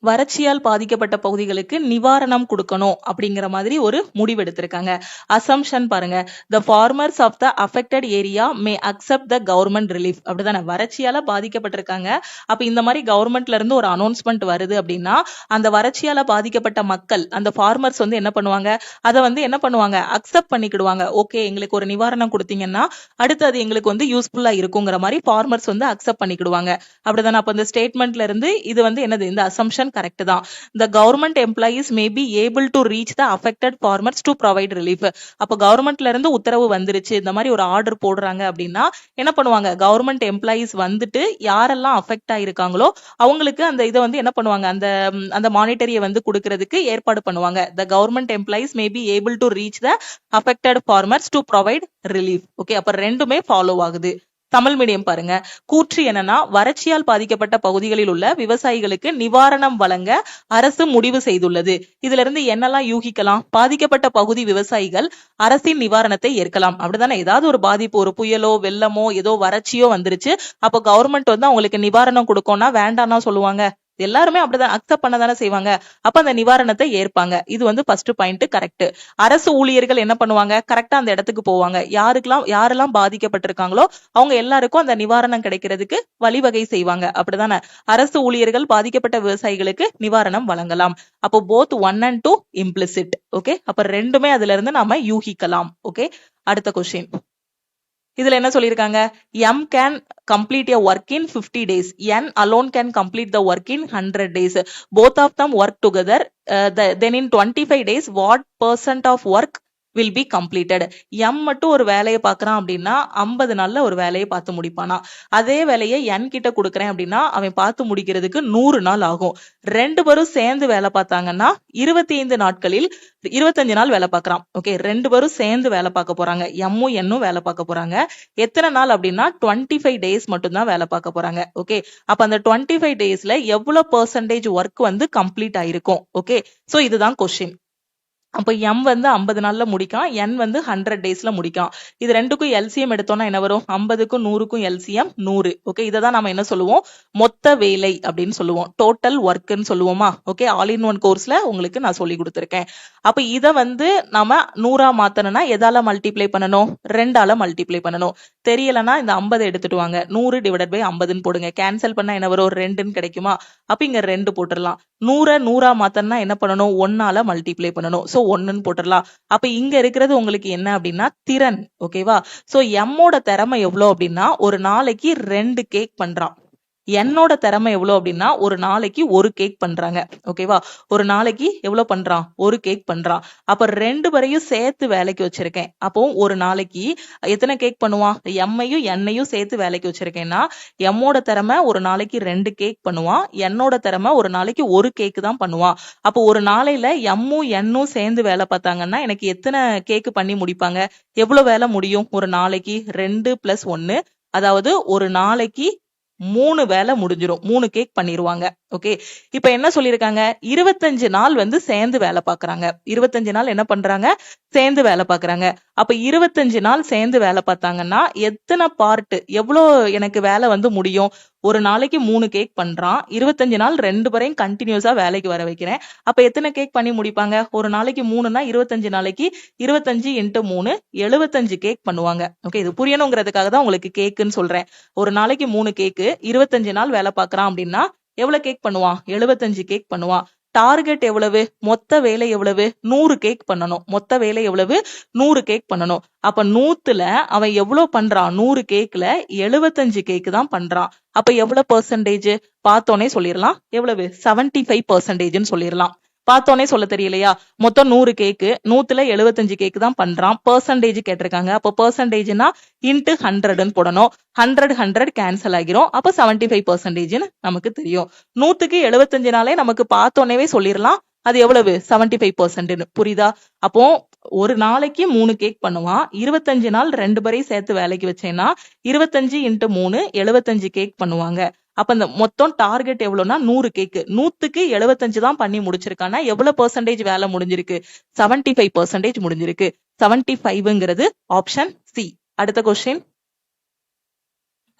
வறட்சியால் பாதிக்கப்பட்ட பகுதிகளுக்கு நிவாரணம் கொடுக்கணும் அப்படிங்கிற மாதிரி ஒரு முடிவு எடுத்திருக்காங்க. அசம்ஷன் பாருங்க, the farmers of the affected area may accept the government relief. அப்படிதானே, வறட்சியால பாதிக்கப்பட்டிருக்காங்க. அப்ப இந்த மாதிரி கவர்மெண்ட்ல இருந்து ஒரு அனௌன்ஸ்மெண்ட் வருது அப்படின்னா அந்த வறட்சியால பாதிக்கப்பட்ட மக்கள், அந்த ஃபார்மர்ஸ் வந்து என்ன பண்ணுவாங்க, அதை வந்து என்ன பண்ணுவாங்க, அக்செப்ட் பண்ணிக்கிடுவாங்க. ஓகே, எங்களுக்கு ஒரு நிவாரணம் கொடுத்தீங்கன்னா அடுத்து அது எங்களுக்கு வந்து யூஸ்ஃபுல்லா இருக்குங்கிற மாதிரி ஃபார்மர்ஸ் வந்து அக்செப்ட் பண்ணிக்கிடுவாங்க. அப்படிதானே. அப்ப இந்த ஸ்டேட்மெண்ட்ல இருந்து இது வந்து என்னது, இந்த அசம்ஷன் கரெக்ட் தான். the government employees may be able to reach the affected farmers to provide relief. அப்ப கவர்மெண்ட்ல இருந்து உத்தரவு வந்துருச்சு, இந்த மாதிரி ஒரு ஆர்டர் போடுறாங்க அப்படின்னா என்ன பண்ணுவாங்க, கவர்மெண்ட் எம்ப்ளாயிஸ் வந்துட்டு யாரெல்லாம் அஃபெக்ட் ஆயிருக்காங்களோ அவங்களுக்கு அந்த இதை வந்து என்ன பண்ணுவாங்க, அந்த மானிட்டரியை வந்து கொடுக்கறதுக்கு ஏற்பாடு பண்ணுவாங்க. the government employees may be able to reach the affected farmers to provide relief. Okay, அப்ப ரெண்டுமே ஃபாலோ ஆகுது. தமிழ் மீடியம் பாருங்க. கூற்று என்னன்னா, வறட்சியால் பாதிக்கப்பட்ட பகுதிகளில் உள்ள விவசாயிகளுக்கு நிவாரணம் வழங்க அரசு முடிவு செய்துள்ளது. இதுல இருந்து என்னெல்லாம் யூகிக்கலாம், பாதிக்கப்பட்ட பகுதி விவசாயிகள் அரசின் நிவாரணத்தை ஏற்கலாம். அப்படிதானே, ஏதாவது ஒரு பாதிப்பு, ஒரு புயலோ வெள்ளமோ ஏதோ வறட்சியோ வந்துருச்சு, அப்போ கவர்மெண்ட் வந்து அவங்களுக்கு நிவாரணம் கொடுக்கணும்னா வேண்டாம்னா சொல்லுவாங்க, எல்லாருமே அப்படிதான் அக்செப்ட் பண்ணதானே செய்வாங்க. அப்ப அந்த நிவாரணத்தை ஏற்பாங்க. இது வந்து ஃபர்ஸ்ட் பாயிண்ட் கரெக்ட். அரசு ஊழியர்கள் என்ன பண்ணுவாங்க, கரெக்டா அந்த இடத்துக்கு போவாங்க. யாரெல்லாம் பாதிக்கப்பட்டிருக்காங்களோ அவங்க எல்லாருக்கும் அந்த நிவாரணம் கிடைக்கிறதுக்கு வழிவகை செய்வாங்க. அப்படிதானே, அரசு ஊழியர்கள் பாதிக்கப்பட்ட விவசாயிகளுக்கு நிவாரணம் வழங்கலாம். அப்போ போத் 1 and 2 implicit. ஓகே, அப்ப ரெண்டுமே அதுல இருந்து நாம யூகிக்கலாம். ஓகே, அடுத்த கொஸ்டின். இதுல என்ன சொல்லிருக்காங்க, M can complete a work in 50 days. N alone can complete the work in 100 days. Both of them work together. Then in 25 days, what % of work will be completed? M மட்டும் ஒரு வேலையை பார்க்கறான் அப்படின்னா 50 நாள்ல ஒரு வேலையை பார்த்து முடிப்பானா. அதே வேலையை N கிட்ட கொடுக்கறேன் அப்படின்னா அவன் பார்த்து முடிக்கிறதுக்கு 100 நாள் ஆகும். ரெண்டு பேரும் சேர்ந்து வேலை பார்த்தாங்கன்னா 25 நாட்களில் 25 நாள் வேலை பார்க்கறான். ஓகே, ரெண்டு பேரும் சேர்ந்து வேலை பார்க்க போறாங்க. எம்மும் என்னும் வேலை பார்க்க போறாங்க. எத்தனை நாள் அப்படின்னா 25 டேஸ் மட்டும் தான் வேலை பார்க்க போறாங்க. ஓகே, அப்ப அந்த 25 டேஸ்ல எவ்வளவு பெர்சன்டேஜ் ஒர்க் வந்து கம்ப்ளீட் ஆயிருக்கும். ஓகே, சோ இதுதான் கொஸ்டின். அப்ப M வந்து 50 நாள்ல முடிக்கான், N வந்து 100 டேஸ்ல முடிக்கான். இது ரெண்டுக்கும் எல்சிஎம் எடுத்தோம்னா என்ன வரும், 50க்கும் 100க்கும் எல்சிஎம் 100. ஓகே, இததான் நம்ம என்ன சொல்லுவோம், மொத்த வேலை அப்படின்னு சொல்லுவோம், டோட்டல் ஒர்க்னு சொல்லுவோமா. ஓகே, ஆல் இன் ஒன் கோர்ஸ்ல உங்களுக்கு நான் சொல்லி கொடுத்துருக்கேன். அப்ப இத வந்து நாம 100ஆ மாத்தணும்னா எதால மல்டிப்ளை பண்ணணும், 2ஆல மல்டிப்ளை பண்ணணும். தெரியலன்னா இந்த 50 எடுத்துட்டு வாங்க, 100 டிவைடட் பை 50ன்னு போடுங்க. கேன்சல் பண்ணா என்ன வரும், 2ன்னு கிடைக்குமா. அப்ப இங்க 2 போட்டுடலாம். 100ஆ மாத்தணும்னா என்ன பண்ணணும், 1ஆல மல்டிப்ளை பண்ணணும். சோ 1ன்னு போட்டுடலாம். அப்ப இங்க இருக்கிறது உங்களுக்கு என்ன அப்படின்னா திறன். ஓகேவா. சோ எம்மோட திறமை எவ்வளவு அப்படின்னா ஒரு நாளைக்கு 2 கேக் பண்றான். என்னோட திறமை எவ்வளவு அப்படின்னா ஒரு நாளைக்கு 1 கேக் பண்றாங்க. ஓகேவா, ஒரு நாளைக்கு எவ்வளவு பண்றான், 1 கேக் பண்றான். அப்ப 2 பேரையும் சேர்த்து வேலைக்கு வச்சிருக்கேன். அப்போ ஒரு நாளைக்கு எத்தனை கேக் பண்ணுவான், எம்மையும் என்னையும் சேர்த்து வேலைக்கு வச்சிருக்கேன்னா எம்மோட திறமை ஒரு நாளைக்கு 2 கேக் பண்ணுவான், என்னோட திறமை ஒரு நாளைக்கு 1 கேக் தான் பண்ணுவான். அப்போ ஒரு நாளையில எம்மும் என்னும் சேர்ந்து வேலை பார்த்தாங்கன்னா எனக்கு எத்தனை கேக் பண்ணி முடிப்பாங்க, எவ்வளவு வேலை முடியும், ஒரு நாளைக்கு 2 + 1, அதாவது ஒரு நாளைக்கு 3 வேலை முடிஞ்சிரும், 3 கேக் பண்ணிருவாங்க. ஓகே, இப்ப என்ன சொல்லிருக்காங்க, 25 நாள் வந்து சேர்ந்து வேலை பாக்குறாங்க. 25 நாள் என்ன பண்றாங்க, சேர்ந்து வேலை பாக்குறாங்க. அப்ப 25 நாள் சேர்ந்து வேலை பார்த்தாங்கன்னா எத்தனை பார்ட், எவ்வளோ எனக்கு வேலை வந்து முடியும், ஒரு நாளைக்கு 3 கேக் பண்றான், 25 நாள் 2 பேரையும் கண்டினியூஸா வேலைக்கு வர வைக்கிறேன். அப்ப எத்தனை கேக் பண்ணி முடிப்பாங்க, ஒரு நாளைக்கு 3னா 25 நாளைக்கு 25 × 3 75 கேக் பண்ணுவாங்க. ஓகே, இது புரியணுங்கிறதுக்காக தான் உங்களுக்கு கேக்குன்னு சொல்றேன். ஒரு நாளைக்கு 3 கேக்கு, 25 நாள் வேலை பார்க்கறான் அப்படின்னா எவ்வளவு கேக் பண்ணுவான், 75 கேக் பண்ணுவான். டார்கெட் எவ்வளவு, மொத்த வேலை எவ்வளவு, 100 கேக் பண்ணணும். மொத்த வேலை எவ்வளவு, 100 கேக் பண்ணணும். அப்ப 100ல அவன் எவ்வளவு பண்றான், 100 கேக்ல 75 கேக் தான் பண்றான். அப்ப எவ்வளவு பெர்சன்டேஜ் பார்த்தோன்னே சொல்லிடலாம், எவ்வளவு 75% சொல்லிடலாம். பார்த்தோன்னே சொல்ல தெரியலையா? மொத்தம் 100 கேக்கு, 100ல 75 கேக்கு தான் பண்றான். பெர்சன்டேஜ் கேட்டிருக்காங்க. அப்போ பெர்சன்டேஜ்னா இன்ட்டு 100ன்னு போடணும். 100 கேன்சல் ஆகிரும். அப்ப 75% நமக்கு தெரியும். 100க்கு 75னாலே நமக்கு பார்த்தோன்னே சொல்லிடலாம் அது எவ்வளவு 75%. புரியுதா? அப்போ ஒரு நாளைக்கு 3 கேக் பண்ணுவான். 25 நாள் 2 பேரையும் சேர்த்து வேலைக்கு வச்சேன்னா 25 × 3 75 கேக் பண்ணுவாங்க. அப்ப இந்த மொத்தம் டார்கெட் எவ்வளவுனா 100 கேக்கு. 100க்கு 75 தான் பண்ணி முடிச்சிருக்கானா எவ்வளவு பெர்சன்டேஜ் வேலை முடிஞ்சிருக்கு? 75% முடிஞ்சிருக்கு. 75ங்கிறது ஆப்ஷன் சி. அடுத்த கொஸ்டின்.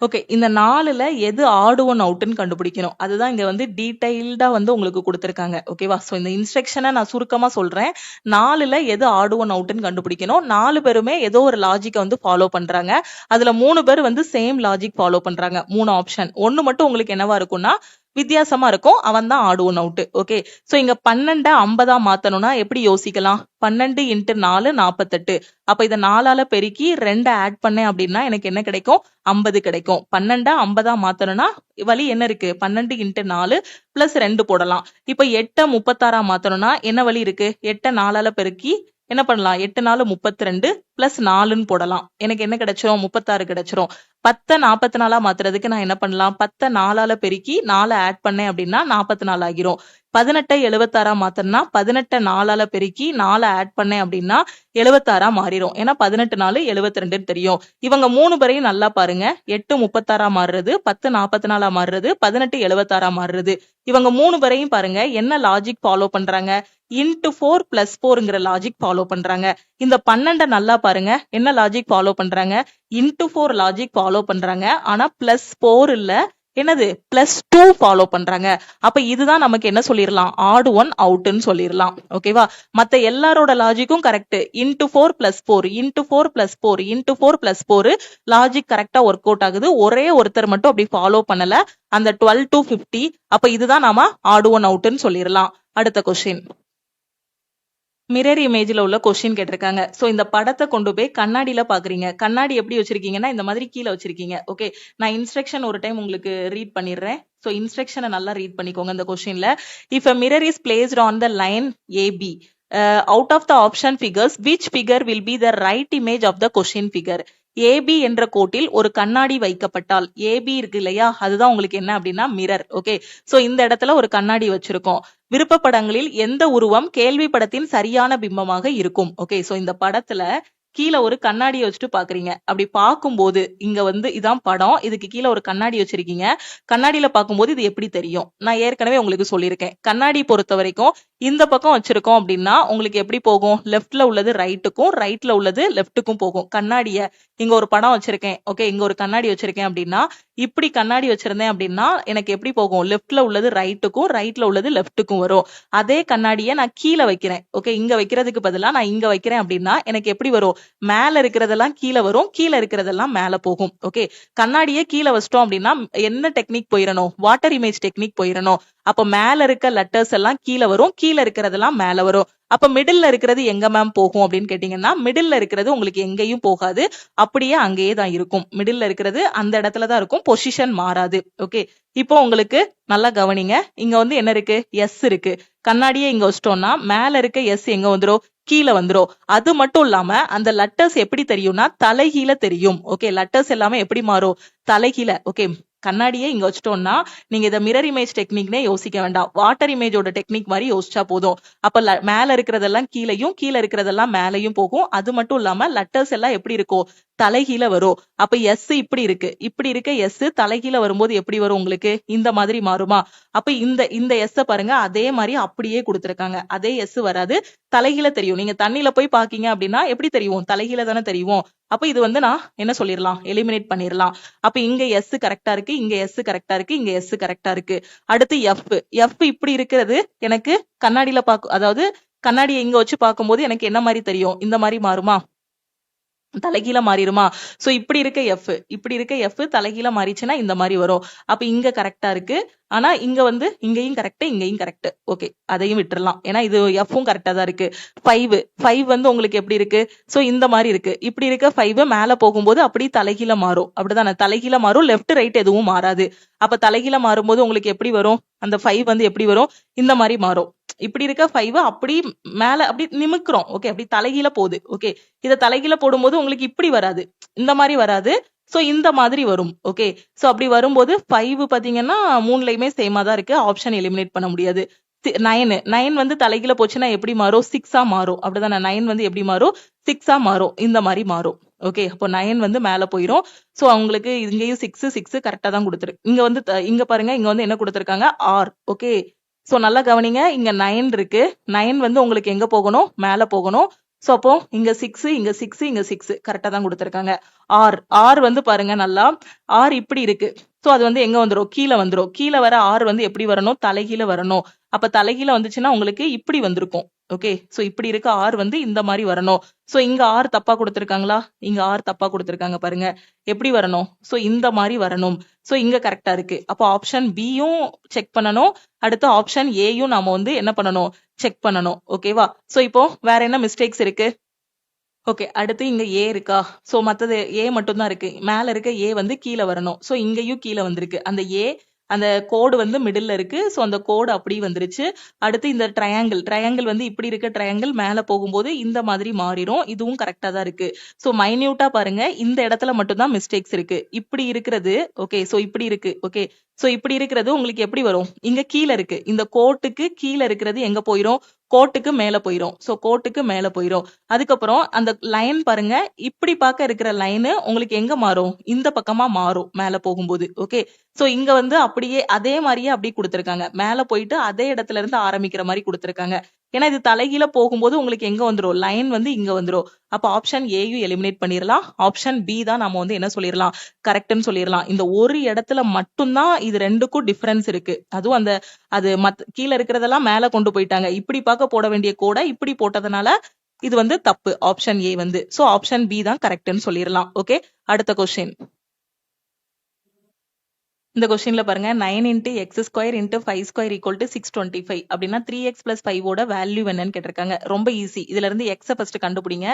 ஓகே, இந்த 4ல எது ஆட் ஒன் அவுட்னு கண்டுபிடிக்கணும். அதுதான் இங்க வந்து டீடைல்டா வந்து உங்களுக்கு கொடுத்திருக்காங்க. ஓகேவா? சோ இந்த இன்ஸ்ட்ரக்ஷனை நான் சுருக்கமா சொல்றேன். 4ல எது ஆட் ஒன் அவுட்னு கண்டுபிடிக்கணும். 4 பேருமே ஏதோ ஒரு லாஜிக்கை வந்து ஃபாலோ பண்றாங்க. அதுல 3 பேர் வந்து சேம் லாஜிக் ஃபாலோ பண்றாங்க. 3 ஆப்ஷன். ஒன்னு மட்டும் உங்களுக்கு என்னவா இருக்கும்னா வித்தியாசமா இருக்கும். அவன் தான் odd one out. Okay, so இங்க 12 50 மாத்தணும்னா எப்படி யோசிக்கலாம்? 12 × 4 48. அப்ப இத 4ஆல பெருக்கி 2 ஆட் பண்ணேன் அப்படின்னா எனக்கு என்ன கிடைக்கும்? 50 கிடைக்கும். 12 50 மாத்தணும்னா வழி என்ன இருக்கு? 12 × 4 பிளஸ் 2 போடலாம். இப்ப 8 36 மாத்தணும்னா என்ன வழி இருக்கு? 8 4ஆல பெருக்கி என்ன பண்ணலாம்? 8 4 32 பிளஸ் 4ன்னு போடலாம். எனக்கு என்ன கிடைச்சிரும்? 36 கிடைச்சிரும். 10 44 மாத்துறதுக்கு நான் என்ன பண்ணலாம்? 10 4ஆல பெருக்கி 4 ஆட் பண்ணேன் அப்படின்னா 44 ஆகிரும். 18 76 மாத்தனா 18 4ஆல பெருக்கி 4 ஆட் பண்ணேன் அப்படின்னா 76 மாறிடும். ஏன்னா 18 4 72 தெரியும். இவங்க 3 பேரையும் நல்லா பாருங்க. 8 36 மாறுறது, 10 44 மாறுறது, 18 76 மாறுறது. இவங்க 3 பேரையும் பாருங்க என்ன லாஜிக் ஃபாலோ பண்றாங்க? இன்டு 4 பிளஸ் 4ங்கிற லாஜிக் ஃபாலோ பண்றாங்க. இந்த 12 நல்லா பாருங்க என்ன லாஜிக் ஃபாலோ பண்றாங்க? இன்டு 4 லாஜிக் ஃபாலோ பண்றாங்க. ஆனா பிளஸ் 4 இல்ல, என்னது பிளஸ் 2 ஃபாலோ பண்றாங்க. அப்ப இதுதான் நமக்கு என்ன சொல்லிடலாம்? ஆட் ஒன் அவுட்னு சொல்லிடலாம். ஓகேவா? மத்த எல்லாரோட லாஜிக்கும் correct. Into 4 plus 4 into 4 plus 4 into 4 plus 4 logic கரெக்டா ஒர்க் அவுட் ஆகுது. ஒரே ஒருத்தர் மட்டும் அப்படி ஃபாலோ பண்ணல, அந்த 12 to 50. அப்ப இதுதான் நாம ஆட் ஒன் அவுட்னு சொல்லிடலாம். அடுத்த கொஸ்டின். மிரர் இமேஜ்ல உள்ள கொஸ்டின் கேட்டிருக்காங்க. சோ இந்த படத்தை கொண்டு போய் கண்ணாடியில பாக்குறீங்க. கண்ணாடி எப்படி வச்சிருக்கீங்கன்னா இந்த மாதிரி கீழே வச்சிருக்கீங்க. ஓகே, நான் இன்ஸ்ட்ரக்ஷன் ஒரு டைம் உங்களுக்கு ரீட் பண்ணிடுறேன். சோ இன்ஸ்ட்ரக்ஷனை நல்லா ரீட் பண்ணிக்கோங்க. இந்த கொஸ்டின்ல if a mirror is placed on the line AB, out of the option figures which figure will be the right image of the question figure? AB என்ற கோட்டில் ஒரு கண்ணாடி வைக்கப்பட்டால், ஏபி இருக்கு இல்லையா, அதுதான் உங்களுக்கு என்ன அப்படின்னா மிரர். ஓகே, சோ இந்த இடத்துல ஒரு கண்ணாடி வச்சிருக்கோம். விருப்பப்படங்களில் எந்த உருவம் கேள்வி படத்தின் சரியான பிம்பமாக இருக்கும்? ஓகே, சோ இந்த படத்துல கீழே ஒரு கண்ணாடியை வச்சுட்டு பாக்குறீங்க. அப்படி பார்க்கும்போது இங்க வந்து இதான் படம், இதுக்கு கீழே ஒரு கண்ணாடி வச்சிருக்கீங்க. கண்ணாடியில பார்க்கும்போது இது எப்படி தெரியும்? நான் ஏற்கனவே உங்களுக்கு சொல்லியிருக்கேன். கண்ணாடி பொறுத்த வரைக்கும் இந்த பக்கம் வச்சிருக்கோம் அப்படின்னா உங்களுக்கு எப்படி போகும்? லெஃப்ட்ல உள்ளது ரைட்டுக்கும், ரைட்ல உள்ளது லெஃப்ட்டுக்கும் போகும். கண்ணாடிய இங்க ஒரு படம் வச்சிருக்கேன். ஓகே, இங்க ஒரு கண்ணாடி வச்சிருக்கேன் அப்படின்னா இப்படி கண்ணாடி வச்சிருந்தேன் அப்படின்னா எனக்கு எப்படி போகும்? லெஃப்ட்ல உள்ளது ரைட்டுக்கும், ரைட்ல உள்ளது லெஃப்ட்டுக்கும் வரும். அதே கண்ணாடியை நான் கீழே வைக்கிறேன். ஓகே, இங்க வைக்கிறதுக்கு பதிலா நான் இங்க வைக்கிறேன் அப்படின்னா எனக்கு எப்படி வரும்? மேல இருக்கிறதெல்லாம் கீழே வரும், கீழே இருக்கிறதெல்லாம் மேல போகும். ஓகே, கண்ணாடியை கீழே வச்சிட்டோம் அப்படின்னா என்ன டெக்னிக் போயிடணும்? வாட்டர் இமேஜ் டெக்னிக் போயிடணும். அப்ப மேல இருக்க லெட்டர்ஸ் எல்லாம் கீழே வரும், கீழே இருக்கிறதெல்லாம் மேல வரும். அப்ப மிடில்ல இருக்கிறது எங்க மேம் போகும் அப்படின்னு கேட்டீங்கன்னா மிடில்ல இருக்கிறது உங்களுக்கு எங்கேயும் போகாது, அப்படியே அங்கேயே தான் இருக்கும். மிடில்ல இருக்கிறது அந்த இடத்துல தான் இருக்கும், பொசிஷன் மாறாது. ஓகே, இப்போ உங்களுக்கு நல்லா கவனிங்க. இங்க வந்து என்ன இருக்கு? எஸ் இருக்கு. கண்ணாடியை இங்க வச்சிட்டோம்னா மேல இருக்க எஸ் எங்க வந்துரும்? கீழே வந்துரும். அது மட்டும் இல்லாம அந்த லெட்டர்ஸ் எப்படி தெரியும்னா தலைகீழ தெரியும். ஓகே, லெட்டர்ஸ் எல்லாமே எப்படி மாறும்? தலைகீழ. ஓகே, கண்ணாடியை இங்க வச்சிட்டோம்னா நீங்க இதை மிரர் இமேஜ் டெக்னிக்னே யோசிக்க வேண்டாம், வாட்டர் இமேஜோட டெக்னிக் மாதிரி யோசிச்சா போதும். அப்ப மேல இருக்கிறதெல்லாம் கீழையும், கீழே இருக்கிறதெல்லாம் மேலையும் போகும். அது மட்டும் இல்லாம லெட்டர்ஸ் எல்லாம் எப்படி இருக்கும்? தலைகீழ வரும். அப்ப எஸ் இப்படி இருக்கு, இப்படி இருக்க எஸ் தலைகீழ வரும்போது எப்படி வரும் உங்களுக்கு? இந்த மாதிரி மாறுமா? அப்ப இந்த எஸ் பாருங்க, அதே மாதிரி அப்படியே கொடுத்திருக்காங்க. அதே எஸ் வராது, தலைகீழ தெரியும். நீங்க தண்ணியில போய் பாக்கீங்க அப்படின்னா எப்படி தெரியும்? தலைகீழ தானே தெரியும். அப்ப இது வந்து நான் என்ன சொல்லிடலாம்? எலிமினேட் பண்ணிடலாம். அப்ப இங்க எஸ் கரெக்டா இருக்கு, இங்க எஸ் கரெக்டா இருக்கு, இங்க எஸ் கரெக்டா இருக்கு. அடுத்து எஃப் இப்படி இருக்கிறது எனக்கு கண்ணாடியில அதாவது கண்ணாடியை இங்க வச்சு பார்க்கும்போது எனக்கு என்ன மாதிரி தெரியும்? இந்த மாதிரி மாறுமா? தலைகீழ மாறிடுமா? சோ இப்படி இருக்க எஃப் தலைகீழ மாறிச்சுன்னா இந்த மாதிரி வரும். அப்ப இங்க கரெக்டா இருக்கு, ஆனா இங்க வந்து இங்கேயும் கரெக்ட், இங்கேயும் கரெக்ட். ஓகே, அதையும் விட்டுறலாம், ஏன்னா இது எஃப்பும் கரெக்டா தான் இருக்கு. 5 வந்து உங்களுக்கு எப்படி இருக்கு? சோ இந்த மாதிரி இருக்கு. இப்படி இருக்க 5 மேல போகும்போது அப்படி தலைகீழ மாறும். அப்படிதானே? தலைகீழ மாறும், லெஃப்ட் ரைட் எதுவும் மாறாது. அப்ப தலைகீழ மாறும்போது உங்களுக்கு எப்படி வரும்? அந்த 5 வந்து எப்படி வரும்? இந்த மாதிரி மாறும். இப்படி இருக்க 5 அப்படி மேல அப்படி நிமிக்குறோம். ஓகே, அப்படி தலைகீழ போகுது. ஓகே, இத தலைகீழ போடும்போது உங்களுக்கு இப்படி வராது, இந்த மாதிரி வராது. சோ இந்த மாதிரி வரும். ஓகே, சோ அப்படி வரும்போது 5 பாத்தீங்கன்னா மூணுலயுமே சேமா தான் இருக்கு. ஆப்ஷன் எலிமினேட் பண்ண முடியாது. 9 வந்து தலைகீழ போச்சுன்னா எப்படி மாறும்? 6ஆ மாறும். அப்படிதானே? 9 வந்து எப்படி மாறும்? 6ஆ மாறும். இந்த மாதிரி மாறும். ஓகே, அப்போ 9 வந்து மேல போயிரும். சோ அவங்களுக்கு இங்கேயும் 6 கரெக்டா தான் கொடுத்துருக்கு. இங்க வந்து இங்க பாருங்க, இங்க வந்து என்ன கொடுத்திருக்காங்க? ஆர். ஓகே, சோ நல்லா கவனிங்க. இங்க 9 இருக்கு. 9 வந்து உங்களுக்கு எங்க போகணும்? மேல போகணும். சோ அப்போ இங்க 6 இங்க 6 இங்க 6 கரெக்டா தான் கொடுத்திருக்காங்க. ஆர் ஆர் வந்து பாருங்க நல்லா, ஆர் இப்படி இருக்கு. சோ அது வந்து எங்க வந்துரும்? கீழ வந்துரும். கீழ வர ஆர் வந்து எப்படி வரணும்? தலைகீழ வரணும். அப்ப தலைகீழ வந்துச்சுன்னா உங்களுக்கு இப்படி வந்திருக்கும். ஓகே, சோ இப்படி இருக்க ஆர் வந்து இந்த மாதிரி வரணும். சோ இங்க ஆர் தப்பா கொடுத்திருக்காங்களா? இங்க ஆர் தப்பா கொடுத்திருக்காங்க பாருங்க. எப்படி வரணும்? சோ இந்த மாதிரி வரணும். சோ இங்க கரெக்டா இருக்கு. அப்போ ஆப்ஷன் பியும் செக் பண்ணணும். அடுத்து ஆப்ஷன் ஏயும் நாம வந்து என்ன பண்ணணும்? செக் பண்ணணும். ஓகேவா? சோ இப்போ வேற என்ன மிஸ்டேக்ஸ் இருக்கு? ஓகே, அடுத்து இங்க ஏ இருக்கா? சோ மத்தது ஏ மட்டும் தான் இருக்கு. மேல இருக்க ஏ வந்து கீழ வரணும். சோ இங்கேயும் கீழ வந்திருக்கு. அந்த ஏ அந்த கோடு வந்து மிடில்ல இருக்கு. சோ அந்த கோடு அப்படி வந்துருச்சு. அடுத்து இந்த ட்ரையாங்கிள் வந்து இப்படி இருக்க ட்ரையாங்கிள் மேல போகும்போது இந்த மாதிரி மாறிடும். இதுவும் கரெக்டா தான் இருக்கு. சோ மைன்யூட்டா பாருங்க, இந்த இடத்துல மட்டும் தான் மிஸ்டேக்ஸ் இருக்கு. இப்படி இருக்கிறது. ஓகே, சோ இப்படி இருக்கு. ஓகே, சோ இப்படி இருக்கிறது உங்களுக்கு எப்படி வரும்? இங்க கீழ இருக்கு. இந்த கோட்டுக்கு கீழ இருக்கிறது எங்க போயிரும்? கோட்டுக்கு மேல போயிரும். சோ கோட்டுக்கு மேல போயிரும். அதுக்கப்புறம் அந்த லைன் பாருங்க, இப்படி பார்க்க இருக்கிற லைனு உங்களுக்கு எங்க மாறும்? இந்த பக்கமா மாறும் மேல போகும்போது. ஓகே, சோ இங்க வந்து அப்படியே அதே மாதிரியே அப்படியே கொடுத்திருக்காங்க. மேல போயிட்டு அதே இடத்துல இருந்து ஆரம்பிக்கிற மாதிரி கொடுத்திருக்காங்க. ஏன்னா இது தலைகீழ போகும்போது உங்களுக்கு எங்க வந்துரும்? லைன் வந்து இங்க வந்துரும். அப்ப ஆப்ஷன் ஏயும் எலிமினேட் பண்ணிடலாம். ஆப்ஷன் பி தான் நாம வந்து என்ன சொல்லிடலாம்? கரெக்ட்னு சொல்லிடலாம். இந்த ஒரு இடத்துல மட்டும்தான் இது ரெண்டுக்கும் டிஃபரன்ஸ் இருக்கு. அதுவும் அந்த அது கீழ இருக்கிறதெல்லாம் மேல கொண்டு போயிட்டாங்க. இப்படி பார்க்க போட வேண்டிய கோட இப்படி போட்டதுனால இது வந்து தப்பு. ஆப்ஷன் ஏ வந்து. சோ ஆப்ஷன் பி தான் கரெக்ட்னு சொல்லிடலாம். ஓகே, அடுத்த கொஸ்டின். இந்த கொஸ்டின்ல பாருங்க, 9 into x square into 5 square equal to 625 அப்படின்னா 3x plus 5 ஓட வேல்யூ என்னன்னு கேட்டிருக்காங்க. ரொம்ப ஈஸி. இதுல இருந்து x ஃபர்ஸ்ட் கண்டுபிடிங்க.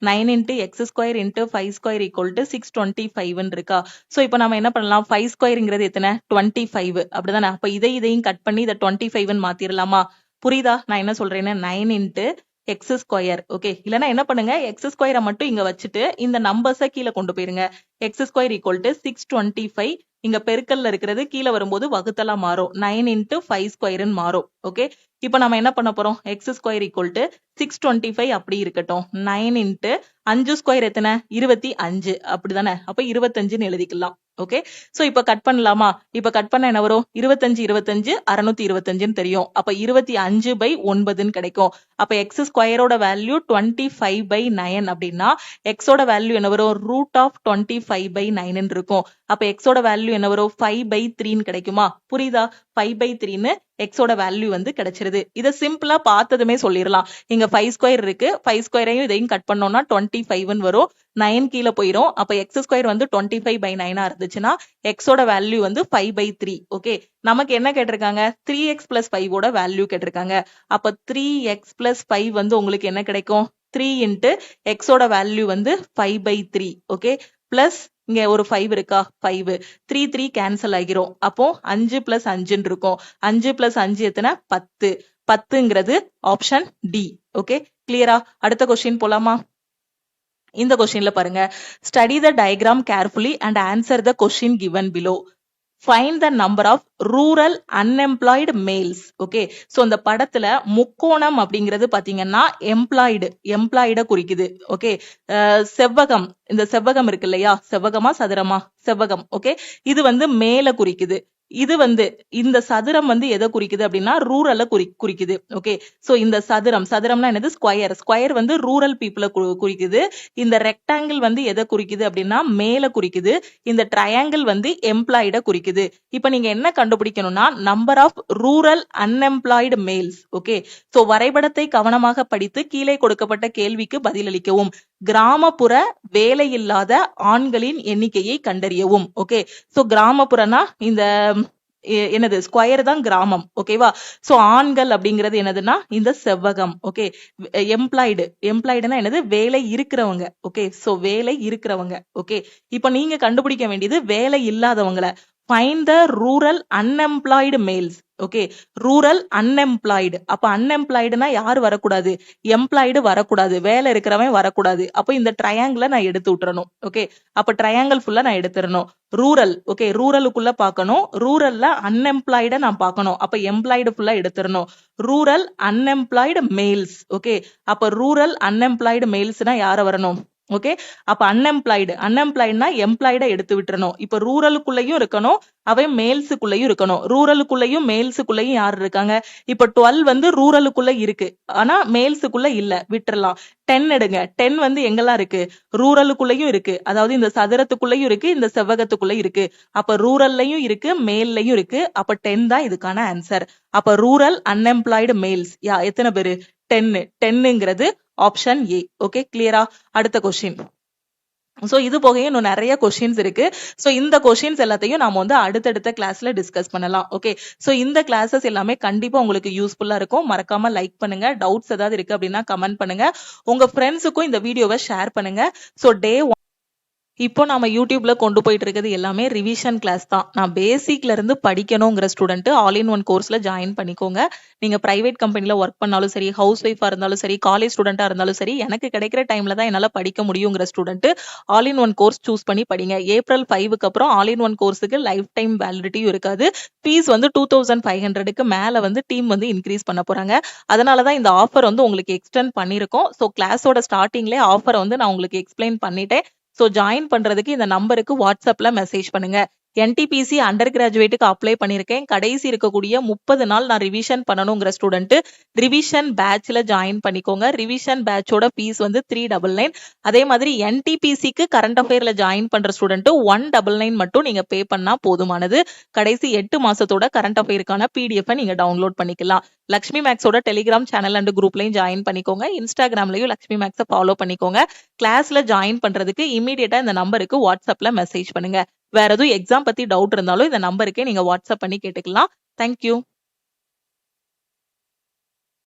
9 into x square into 5 square equal to 625 இருக்கா? சோ இப்போ நாம என்ன பண்ணலாம்? 5 ஸ்கொயர்ங்கிறது எத்தனை? 25. அப்படிதானே? அப்ப இதையும் கட் பண்ணி இதை 25 மாத்திரலாமா? புரியுதா நான் என்ன சொல்றேன்னு? 9 into x ஸ்கொயர். ஓகே, இல்லனா என்ன பண்ணுங்க, x ஸ்கொயரை மட்டும் இங்க வச்சுட்டு இந்த நம்பர்ஸை கீழே கொண்டு போயிருங்க. x square equal to 625. இங்க பெருக்கல்ல இருக்கிறது கீழ வரும்போது வகுத்தலா மாறும். 9 into 5 ஸ்கொயர்னு மாறும். ஓகே, இப்போ நம்ம என்ன பண்ண போறோம்? x ஸ்கொயர் equal to 625 அப்படி இருக்கட்டும். 9 into 5 ஸ்கொயர் எத்தனை? 25. அப்படிதானே? அப்ப 25ன்னு எழுதிக்கலாம். ஓகே, சோ இப்ப கட் பண்ணலாமா? இப்ப கட் பண்ண என்ன வரும்? 25 25 625ன்னு தெரியும். அப்ப 25/9 கிடைக்கும். அப்ப x ஸ்கொயரோட வேல்யூ 25/9 அப்படின்னா x ஓட வேல்யூ என்ன வரும்? √25/9 இருக்கும். அப்ப x ஓட வேல்யூ என்ன வரும்? 5/3 கிடைக்குமா? புரியுதா? 5/3 x ஓட வேல்யூ வந்து கிடைச்சிருது. இத சிம்பிளா பார்த்ததுமே சொல்லிரலாம். இங்க 5 ஸ்கொயர் இருக்கு. 5 ஸ்கொயரையும் இதையும் கட் பண்ணோம்னா 25ன்னு வரும். 9 கீழ போயிரும். அப்ப x ஸ்கொயர் வந்து 25/9 இருந்துச்சுன்னா x ஓட வேல்யூ வந்து 5/3. ஓகே, நமக்கு என்ன கேட்டிருக்காங்க? 3x plus 5 ஓட வேல்யூ கேட்டிருக்காங்க. அப்ப 3x plus 5 வந்து உங்களுக்கு என்ன கிடைக்கும்? 3 into x ஓட வேல்யூ வந்து 5/3. ஓகே, பிளஸ் இங்க ஒரு 5 இருக்கா? 5. 3 கேன்சல் ஆகிரும். அப்போ 5 plus 5 இருக்கும். 5 plus 5 எத்தனை? 10. 10ங்கிறது ஆப்ஷன் டி. ஓகே, கிளியரா? அடுத்த கொஸ்டின் போலாமா? இந்த கொஸ்டின்ல பாருங்க, study the diagram carefully and answer the question given below. Find the number of rural unemployed males. Okay, so இந்த படத்துல முக்கோணம் அப்படிங்கிறது பாத்தீங்கன்னா எம்ப்ளாய்ட குறிக்குது. ஓகே, செவ்வகம், இந்த செவ்வகம் இருக்கு இல்லையா? செவ்வகமா சதுரமா? செவ்வகம். ஓகே, இது வந்து மேல குறிக்குது. இது வந்து இந்த சதுரம் வந்து எதை குறிக்குது அப்படின்னா ரூரலை குறிக்குது. ஓகே, சோ இந்த சதுரம்னா என்னது? ஸ்கொயர் வந்து ரூரல் பீப்புளை குறிக்குது. இந்த ரெக்டாங்கிள் வந்து எதை குறிக்குது அப்படின்னா மேல குறிக்குது. இந்த ட்ரையாங்கிள் வந்து எம்ப்ளாய்ட குறிக்குது. இப்ப நீங்க என்ன கண்டுபிடிக்கணும்னா number of rural unemployed males. Okay, so வரைபடத்தை கவனமாக படித்து கீழே கொடுக்கப்பட்ட கேள்விக்கு பதிலளிக்கவும். கிராமப்புற வேலையில்லாத ஆண்களின் எண்ணிக்கையை கண்டறியவும். ஓகே, சோ கிராமப்புறனா இந்த என்னது? ஸ்கொயர் தான் கிராமம். ஓகேவா? சோ ஆண்கள் அப்படிங்கிறது என்னதுன்னா இந்த செவ்வகம். ஓகே, எம்ப்ளாய்டுனா என்னது? வேலை இருக்கிறவங்க. ஓகே, சோ வேலை இருக்கிறவங்க. ஓகே, இப்ப நீங்க கண்டுபிடிக்க வேண்டியது வேலை இல்லாதவங்களை. Find the rural unemployed males. Okay, rural unemployed. அப்ப அன்எம்ப்ளாய்டுனா யார் வரக்கூடாது? எம்ப்ளாய்டு வரக்கூடாது, வேலை இருக்கிறவன் வரக்கூடாது. அப்ப இந்த ட்ரையாங்கிள நான் எடுத்து விட்டுறணும். ஓகே, அப்ப ட்ரையாங்கிள் ஃபுல்லா நான் எடுத்துறணும். ரூரல், ஓகே, ரூரலுக்குள்ள பார்க்கணும். ரூரல்ல அன்எம்ப்ளாய்ட நான் பார்க்கணும். அப்ப எம்ப்ளாய்டு ஃபுல்லா எடுத்துறணும். Rural unemployed males. ஓகே, அப்ப ரூரல் அன்எம்ப்ளாய்டு மேல்ஸ்னா யார வரணும்? ஓகே, அப்ப அன்எம்ப்ளாய்டுனா எம்ப்ளாய்ட எடுத்து விட்டுறணும். இப்ப ரூரலுக்குள்ளயும் இருக்கணும், அவன் மேல்ஸுக்குள்ளயும் இருக்கணும். ரூரலுக்குள்ளயும் மேல்ஸுக்குள்ளயும் யார் இருக்காங்க? இப்ப 12 வந்து ரூரலுக்குள்ள இருக்கு, ஆனா மேல்ஸுக்குள்ள இல்ல, விட்டுறலாம். 10 எடுங்க. 10 வந்து எங்கெல்லாம் இருக்கு? ரூரலுக்குள்ளயும் இருக்கு, அதாவது இந்த சதுரத்துக்குள்ளயும் இருக்கு, இந்த செவ்வகத்துக்குள்ள இருக்கு. அப்ப ரூரல்லையும் இருக்கு, மேல்லையும் இருக்கு. அப்ப 10 தான் இதுக்கான ஆன்சர். அப்ப ரூரல் அன்எம்ப்ளாய்டு மேல்ஸ் எத்தனை பேரு? 10. 10ங்கிறது ஆப்ஷன் ஏ. ஓகே, கிளியரா? அடுத்த கொஸ்டின். சோ இது போக இன்னும் நிறைய கொஸ்டின்ஸ் இருக்கு. சோ இந்த கொஸ்டின்ஸ் எல்லாத்தையும் நாம வந்து அடுத்தடுத்த கிளாஸ்ல டிஸ்கஸ் பண்ணலாம். ஓகே, சோ இந்த கிளாஸஸ் எல்லாமே கண்டிப்பா உங்களுக்கு யூஸ்ஃபுல்லா இருக்கும். மறக்காம லைக் பண்ணுங்க. டவுட்ஸ் ஏதாவது இருக்கு அப்படின்னா கமெண்ட் பண்ணுங்க. உங்க ஃப்ரெண்ட்ஸுக்கும் இந்த வீடியோவை ஷேர் பண்ணுங்க. சோ டே இப்போ நாம யூடியூப்ல கொண்டு போயிட்டு இருக்கிறது எல்லாமே ரிவிஷன் கிளாஸ் தான். நான் பேசிக்ல இருந்து படிக்கணுங்கிற ஸ்டூடெண்ட் ஆல் இன் ஒன் கோர்ஸ்ல ஜாயின் பண்ணிக்கோங்க. நீங்க பிரைவேட் கம்பெனில ஒர்க் பண்ணாலும் சரி, ஹவுஸ் ஒய்ஃபா இருந்தாலும் சரி, காலேஜ் ஸ்டூடெண்டா இருந்தாலும் சரி, எனக்கு கிடைக்கிற டைம்ல தான் என்னால படிக்க முடியுங்கிற student all in one course choose பண்ணி படிங்க. ஏப்ரல் 5க்கு அப்புறம் ஆல் இன் ஒன் கோர்ஸுக்கு லைஃப் டைம் வேலிடிட்டியும் இருக்காது. ஃபீஸ் வந்து 2500க்கு மேல வந்து டீம் வந்து இன்க்ரீஸ் பண்ண போறாங்க. அதனாலதான் இந்த ஆஃபர் வந்து உங்களுக்கு எக்ஸ்டெண்ட் பண்ணிருக்கோம். ஸோ கிளாஸோட ஸ்டார்டிங்லேயே ஆஃபரை வந்து நான் உங்களுக்கு எக்ஸ்பிளைன் பண்ணிட்டேன். சோ ஜாயின் பண்றதுக்கு இந்த நம்பருக்கு வாட்ஸ்அப்ல மெசேஜ் பண்ணுங்க. என்டிபிசி அண்டர் கிராஜுவேட்டுக்கு அப்ளை பண்ணிருக்கேன். கடைசி இருக்கக்கூடிய 30 நாள் நான் ரிவிஷன் பண்ணணுங்கிற ஸ்டூடெண்ட் ரிவிஷன் பேட்ச்ல ஜாயின் பண்ணிக்கோங்க. ரிவிஷன் பேட்சோட ஃபீஸ் வந்து 399. அதே மாதிரி என்டிபிசிக்கு கரண்ட் அஃபேர்ல ஜாயின் பண்ற ஸ்டூடெண்ட் 199 மட்டும் நீங்க பே பண்ணா போதுமானது. கடைசி 8 மாசத்தோட கரண்ட் அஃபேருக்கான பிடிஎஃப் நீங்க டவுன்லோட் பண்ணிக்கலாம். லக்ஷ்மி மேக்ஸோட டெலிகிராம் சேனல் அண்ட் குரூப்லயும் ஜாயின் பண்ணிக்கோங்க. இன்ஸ்டாகிராம்லயும் லக்ஷ்மி மேக்ஸை ஃபாலோ பண்ணிக்கோங்க. கிளாஸ்ல ஜாயின் பண்றதுக்கு இமீடியட்டா இந்த நம்பருக்கு வாட்ஸ்அப்ல மெசேஜ் பண்ணுங்க. வேற எதுவும் எக்ஸாம் பத்தி டவுட் இருந்தாலும் இந்த நம்பருக்கே நீங்க வாட்ஸ்அப் பண்ணி கேட்டுக்கலாம். தேங்க்யூ.